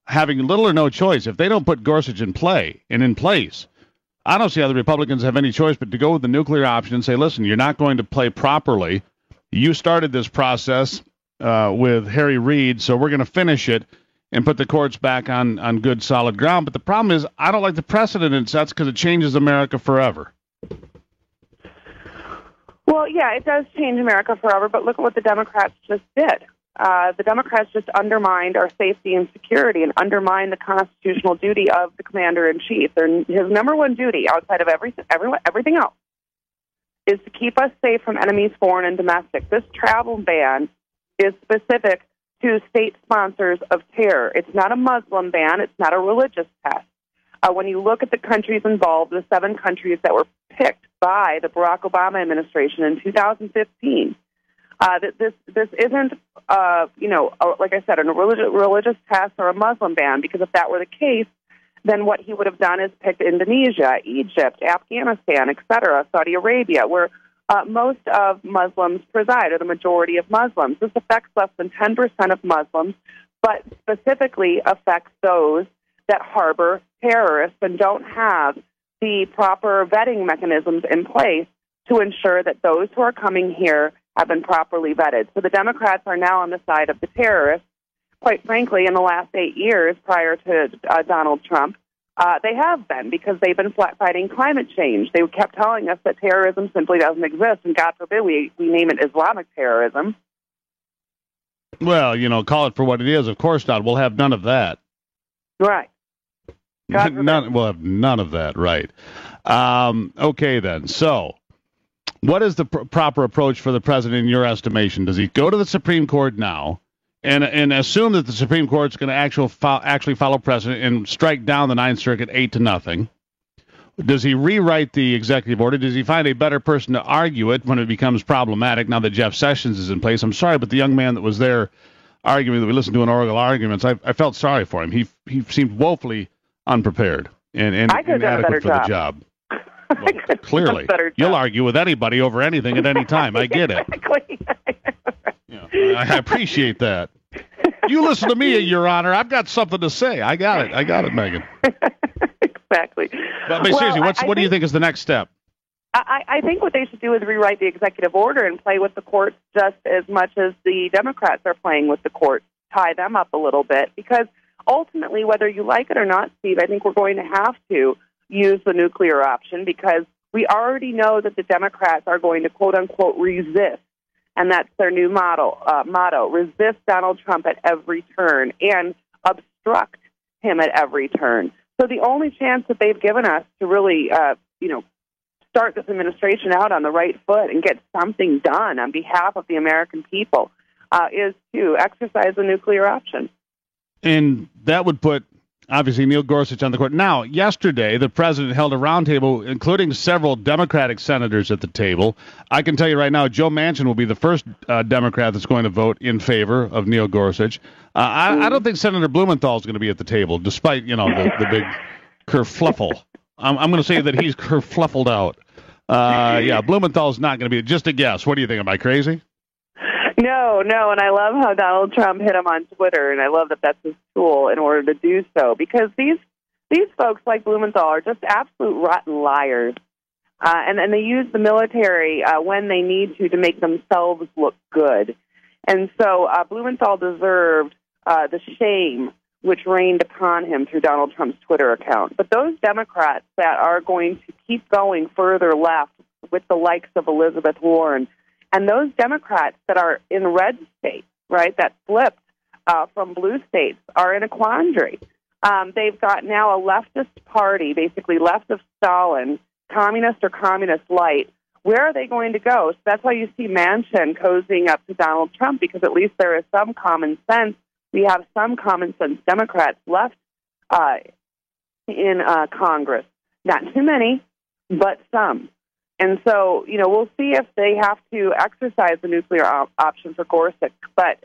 having little or no choice. If they don't put Gorsuch in place, I don't see how the Republicans have any choice but to go with the nuclear option and say, listen, you're not going to play properly. You started this process with Harry Reid, so we're going to finish it and put the courts back on good, solid ground. But the problem is, I don't like the precedent it sets because it changes America forever. Well, yeah, it does change America forever, but look at what the Democrats just did. The Democrats just undermined our safety and security and undermined the constitutional duty of the commander-in-chief. His number one duty, outside of everything else, is to keep us safe from enemies foreign and domestic. This travel ban is specific to state sponsors of terror. It's not a Muslim ban. It's not a religious test. When you look at the countries involved, the 7 countries that were picked by the Barack Obama administration in 2015, this isn't, like I said, a religious test or a Muslim ban, because if that were the case, then what he would have done is picked Indonesia, Egypt, Afghanistan, etc., Saudi Arabia, where most of Muslims preside, or the majority of Muslims. This affects less than 10% of Muslims, but specifically affects those that harbor terrorists and don't have the proper vetting mechanisms in place to ensure that those who are coming here have been properly vetted. So the Democrats are now on the side of the terrorists. Quite frankly, in the last 8 years prior to Donald Trump, they have been, because they've been fighting climate change. They kept telling us that terrorism simply doesn't exist, and God forbid we name it Islamic terrorism. Well, call it for what it is. Of course not. We'll have none of that. Right. We'll have none of that, right. Okay, then. So What is the proper approach for the president in your estimation? Does he go to the Supreme Court now and assume that the Supreme Court's going to actually follow precedent and strike down the Ninth Circuit 8-0? Does he rewrite the executive order? Does he find a better person to argue it when it becomes problematic now that Jeff Sessions is in place? I'm sorry, but the young man that was there arguing that we listened to in oral arguments, I felt sorry for him. He seemed woefully unprepared and inadequate for the job. Well, clearly, you'll argue with anybody over anything at any time. I get it. Exactly. I appreciate that. You listen to me, Your Honor. I've got something to say. I got it, Megan. Exactly. But seriously, what do you think is the next step? I think what they should do is rewrite the executive order and play with the courts just as much as the Democrats are playing with the courts, tie them up a little bit, because ultimately, whether you like it or not, Steve, I think we're going to have to use the nuclear option because we already know that the Democrats are going to, quote-unquote, resist, and that's their new motto, resist Donald Trump at every turn and obstruct him at every turn. So the only chance that they've given us to really, start this administration out on the right foot and get something done on behalf of the American people is to exercise the nuclear option. And that would put, obviously, Neil Gorsuch on the court. Now, yesterday, the president held a roundtable, including several Democratic senators at the table. I can tell you right now, Joe Manchin will be the first Democrat that's going to vote in favor of Neil Gorsuch. I don't think Senator Blumenthal is going to be at the table, despite, the big kerfluffle. I'm going to say that he's kerfluffled out. Blumenthal's not going to be. Just a guess. What do you think? Am I crazy? No, and I love how Donald Trump hit him on Twitter, and I love that that's his tool in order to do so, because these folks like Blumenthal are just absolute rotten liars, and they use the military when they need to make themselves look good. And so Blumenthal deserved the shame which rained upon him through Donald Trump's Twitter account. But those Democrats that are going to keep going further left with the likes of Elizabeth Warren, and those Democrats that are in red states, right, that flipped from blue states, are in a quandary. They've got now a leftist party, basically left of Stalin, communist or communist light. Where are they going to go? So that's why you see Manchin cozying up to Donald Trump, because at least there is some common sense. We have some common sense Democrats left in Congress. Not too many, but some. And so, we'll see if they have to exercise the nuclear option for Gorsuch. But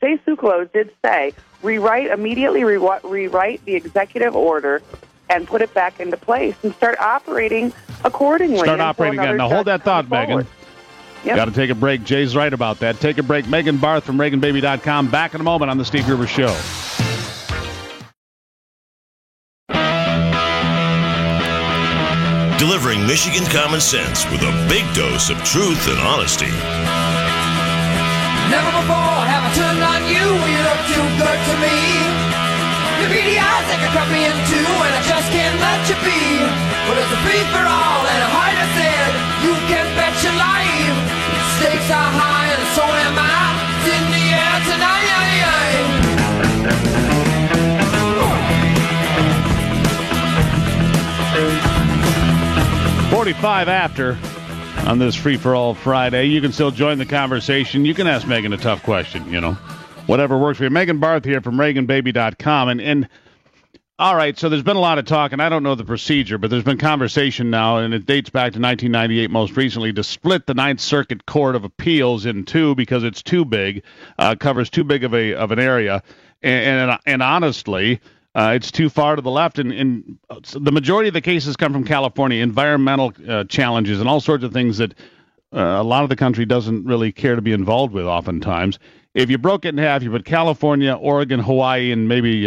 Jay Sekulow did say, immediately rewrite the executive order and put it back into place and start operating accordingly. Start operating again. Now, hold that thought, Megan. Yep. Got to take a break. Jay's right about that. Take a break. Megan Barth from ReaganBaby.com. Back in a moment on the Steve Gruber Show. Delivering Michigan common sense with a big dose of truth and honesty. Never before have I turned on you when you look too good to me. Your beady eyes that can cut me in two, and I just can't let you be. But it's a free for all, and I'm hard to said, you can bet your life. Stakes are high, and so am I. It's in the air tonight. 45 after on this Free-for-All Friday. You can still join the conversation. You can ask Megan a tough question, whatever works for you. Megan Barth here from ReaganBaby.com. And all right, so there's been a lot of talk, and I don't know the procedure, but there's been conversation now, and it dates back to 1998 most recently, to split the Ninth Circuit Court of Appeals in two because it's too big, covers too big of an area, and honestly, it's too far to the left, and the majority of the cases come from California, environmental challenges and all sorts of things that a lot of the country doesn't really care to be involved with oftentimes. If you broke it in half, you put California, Oregon, Hawaii, and maybe,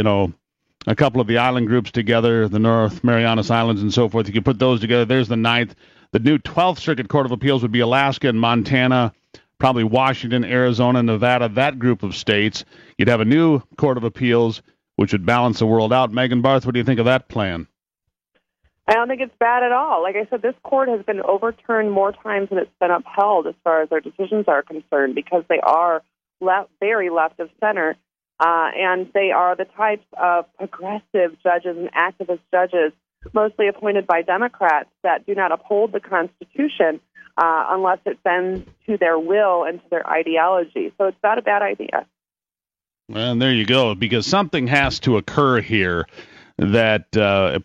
a couple of the island groups together, the North Marianas Islands and so forth. You could put those together. There's the 9th. The new 12th Circuit Court of Appeals would be Alaska and Montana, probably Washington, Arizona, Nevada, that group of states. You'd have a new Court of Appeals, which would balance the world out. Megan Barth, what do you think of that plan? I don't think it's bad at all. Like I said, this court has been overturned more times than it's been upheld as far as their decisions are concerned, because they are very left of center. And they are the types of progressive judges and activist judges, mostly appointed by Democrats, that do not uphold the Constitution, unless it bends to their will and to their ideology. So it's not a bad idea. And there you go, because something has to occur here that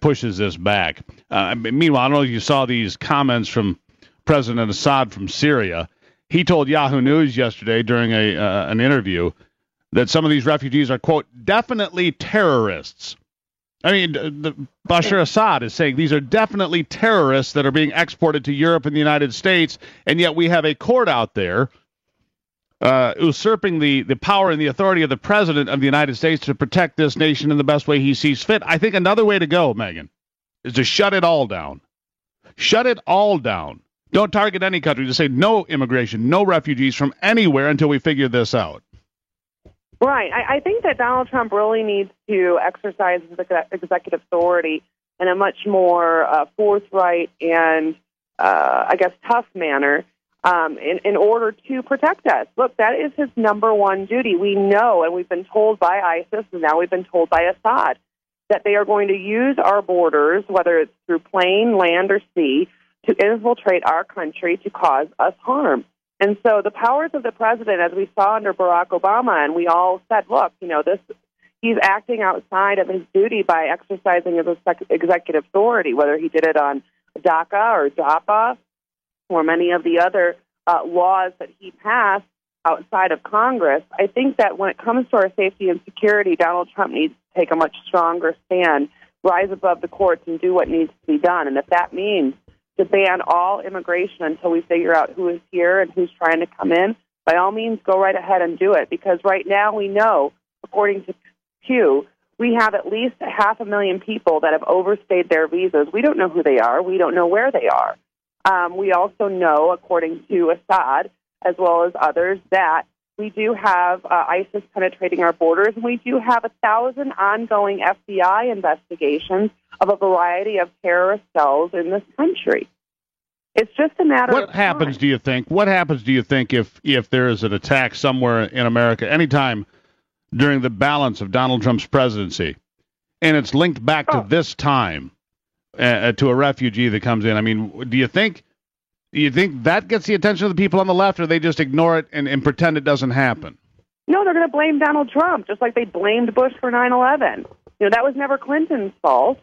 pushes this back. Meanwhile, I don't know if you saw these comments from President Assad from Syria. He told Yahoo News yesterday during an interview that some of these refugees are, quote, definitely terrorists. I mean, Bashar Assad is saying these are definitely terrorists that are being exported to Europe and the United States, and yet we have a court out there usurping the power and the authority of the President of the United States to protect this nation in the best way he sees fit. I think another way to go, Megan, is to shut it all down. Shut it all down. Don't target any country. Just say no immigration, no refugees from anywhere until we figure this out. Right. I think that Donald Trump really needs to exercise his executive authority in a much more forthright and, I guess, tough manner in order to protect us. Look, that is his number one duty. We know, and we've been told by ISIS, and now we've been told by Assad, that they are going to use our borders, whether it's through plane, land, or sea, to infiltrate our country to cause us harm. And so the powers of the president, as we saw under Barack Obama, and we all said, look, he's acting outside of his duty by exercising his executive authority, whether he did it on DACA or DAPA or many of the other laws that he passed outside of Congress. I think that when it comes to our safety and security, Donald Trump needs to take a much stronger stand, rise above the courts, and do what needs to be done. And if that means to ban all immigration until we figure out who is here and who's trying to come in, by all means, go right ahead and do it. Because right now we know, according to Pew, we have at least 500,000 people that have overstayed their visas. We don't know who they are. We don't know where they are. We also know, according to Assad, as well as others, that we do have ISIS penetrating our borders, and we do have 1,000 ongoing FBI investigations of a variety of terrorist cells in this country. It's just a matter of What happens, do you think? What happens, do you think, if there is an attack somewhere in America anytime during the balance of Donald Trump's presidency, and it's linked back to this time, to a refugee that comes in? I mean, do you think that gets the attention of the people on the left, or they just ignore it and pretend it doesn't happen? No, they're going to blame Donald Trump, just like they blamed Bush for 9/11. That was never Clinton's fault.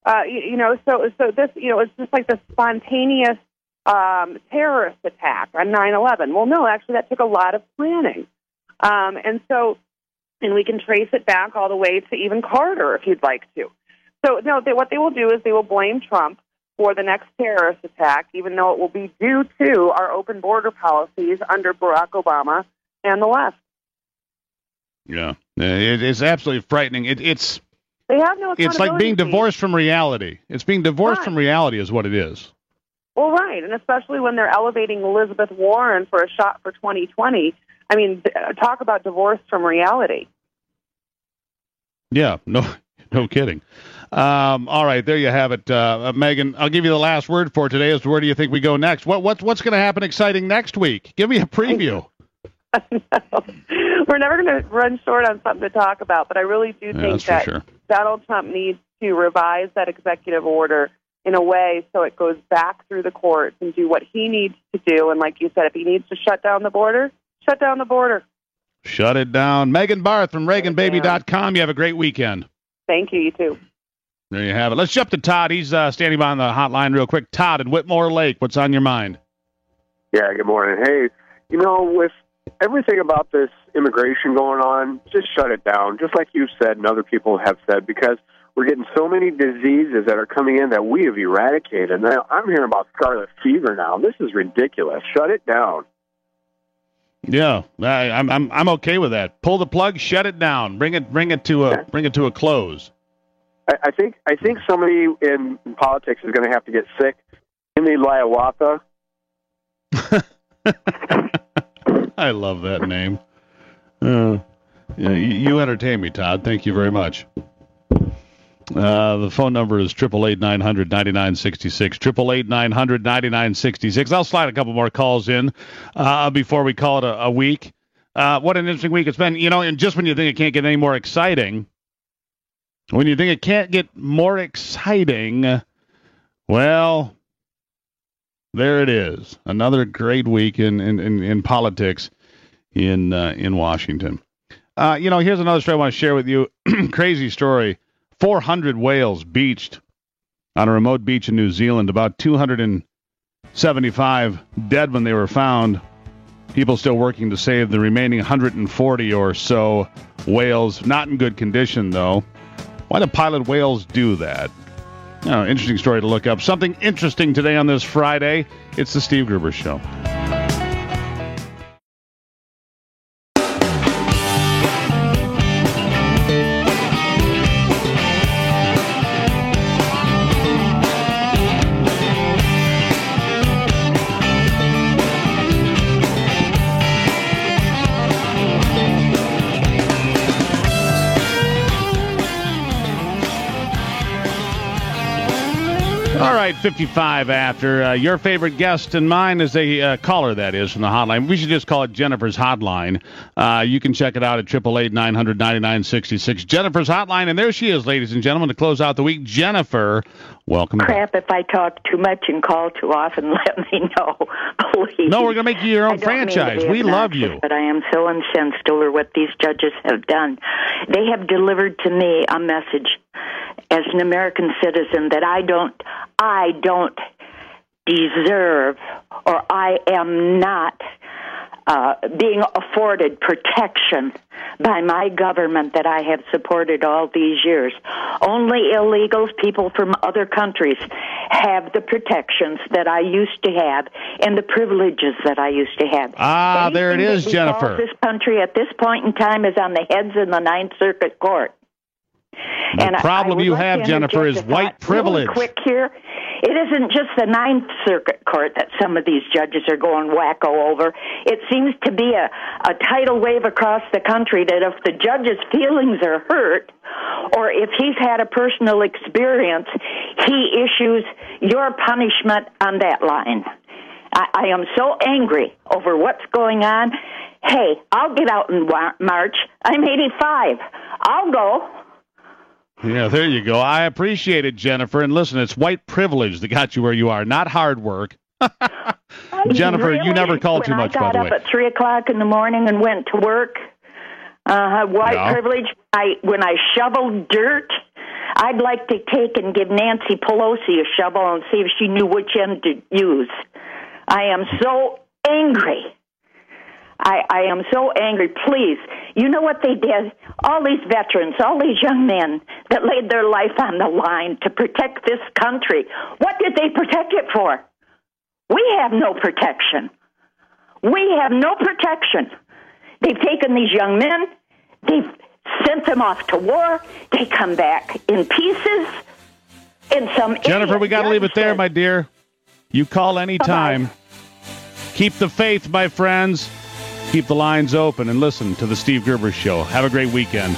So this, it's just like the spontaneous terrorist attack on 9/11. Well, no, actually, that took a lot of planning. And we can trace it back all the way to even Carter, if you'd like to. So, no, what they will do is they will blame Trump for the next terrorist attack, even though it will be due to our open border policies under Barack Obama and the left. Yeah, it's absolutely frightening. They have no accountability. It's like being divorced from reality. It's being divorced from reality is what it is. Well, right, and especially when they're elevating Elizabeth Warren for a shot for 2020. I mean, talk about divorce from reality. Yeah, no kidding. All right, there you have it, Megan. I'll give you the last word for today. As to where do you think we go next? What's going to happen exciting next week? Give me a preview. We're never going to run short on something to talk about, but I really do think that Donald Trump needs to revise that executive order in a way so it goes back through the courts and do what he needs to do. And like you said, if he needs to shut down the border, shut down the border. Shut it down. Megan Barth from ReaganBaby.com. You have a great weekend. Thank you. You too. There you have it. Let's jump to Todd. He's standing by on the hotline real quick. Todd in Whitmore Lake, what's on your mind? Yeah, good morning. Hey, with everything about this immigration going on, just shut it down, just like you've said and other people have said, because we're getting so many diseases that are coming in that we have eradicated. Now, I'm hearing about scarlet fever now. This is ridiculous. Shut it down. Yeah, I'm okay with that. Pull the plug, shut it down, bring it to a close. I think somebody in politics is going to have to get sick. Jimmy Hiawatha. I love that name. Yeah, you entertain me, Todd. Thank you very much. The phone number is 888-900-9966, 888-900-9966. I'll slide a couple more calls in before we call it a week. What an interesting week it's been. And just when you think it can't get any more exciting, well, there it is. Another great week in politics in Washington. Here's another story I want to share with you. Crazy story. 400 whales beached on a remote beach in New Zealand. About 275 dead when they were found. People still working to save the remaining 140 or so whales. Not in good condition, though. Why do pilot whales do that? Interesting story to look up. Something interesting today on this Friday. It's the Steve Gruber Show. All right, 55 after. Your favorite guest and mine is a caller, that is, from the hotline. We should just call it Jennifer's Hotline. You can check it out at 888-900-9966. Jennifer's Hotline, and there she is, ladies and gentlemen, to close out the week. Jennifer, welcome back. If I talk too much and call too often, let me know, please. No, we're going to make you your own franchise. We love you. But I am so incensed over what these judges have done. They have delivered to me a message as an American citizen that I don't deserve, or I am not being afforded protection by my government that I have supported all these years. Only illegals, people from other countries, have the protections that I used to have and the privileges that I used to have. There it is, Jennifer. This country at this point in time is on the heads in the Ninth Circuit Court. The problem you have, Jennifer, is white privilege. Really quick here. It isn't just the Ninth Circuit Court that some of these judges are going wacko over. It seems to be a tidal wave across the country that if the judge's feelings are hurt, or if he's had a personal experience, he issues your punishment on that line. I am so angry over what's going on. Hey, I'll get out in March. I'm 85. I'll go. Yeah, there you go. I appreciate it, Jennifer. And listen, it's white privilege that got you where you are, not hard work. Jennifer, really? You never call too much, by the way. I got up at 3 o'clock in the morning and went to work. White privilege. When I shoveled dirt, I'd like to take and give Nancy Pelosi a shovel and see if she knew which end to use. I am so angry. I am so angry. Please, you know what they did? All these veterans, all these young men that laid their life on the line to protect this country, what did they protect it for? We have no protection. We have no protection. They've taken these young men, they've sent them off to war, they come back in pieces. Jennifer, we got to leave it there, my dear. You call anytime. Bye-bye. Keep the faith, my friends. Keep the lines open and listen to the Steve Gruber Show. Have a great weekend.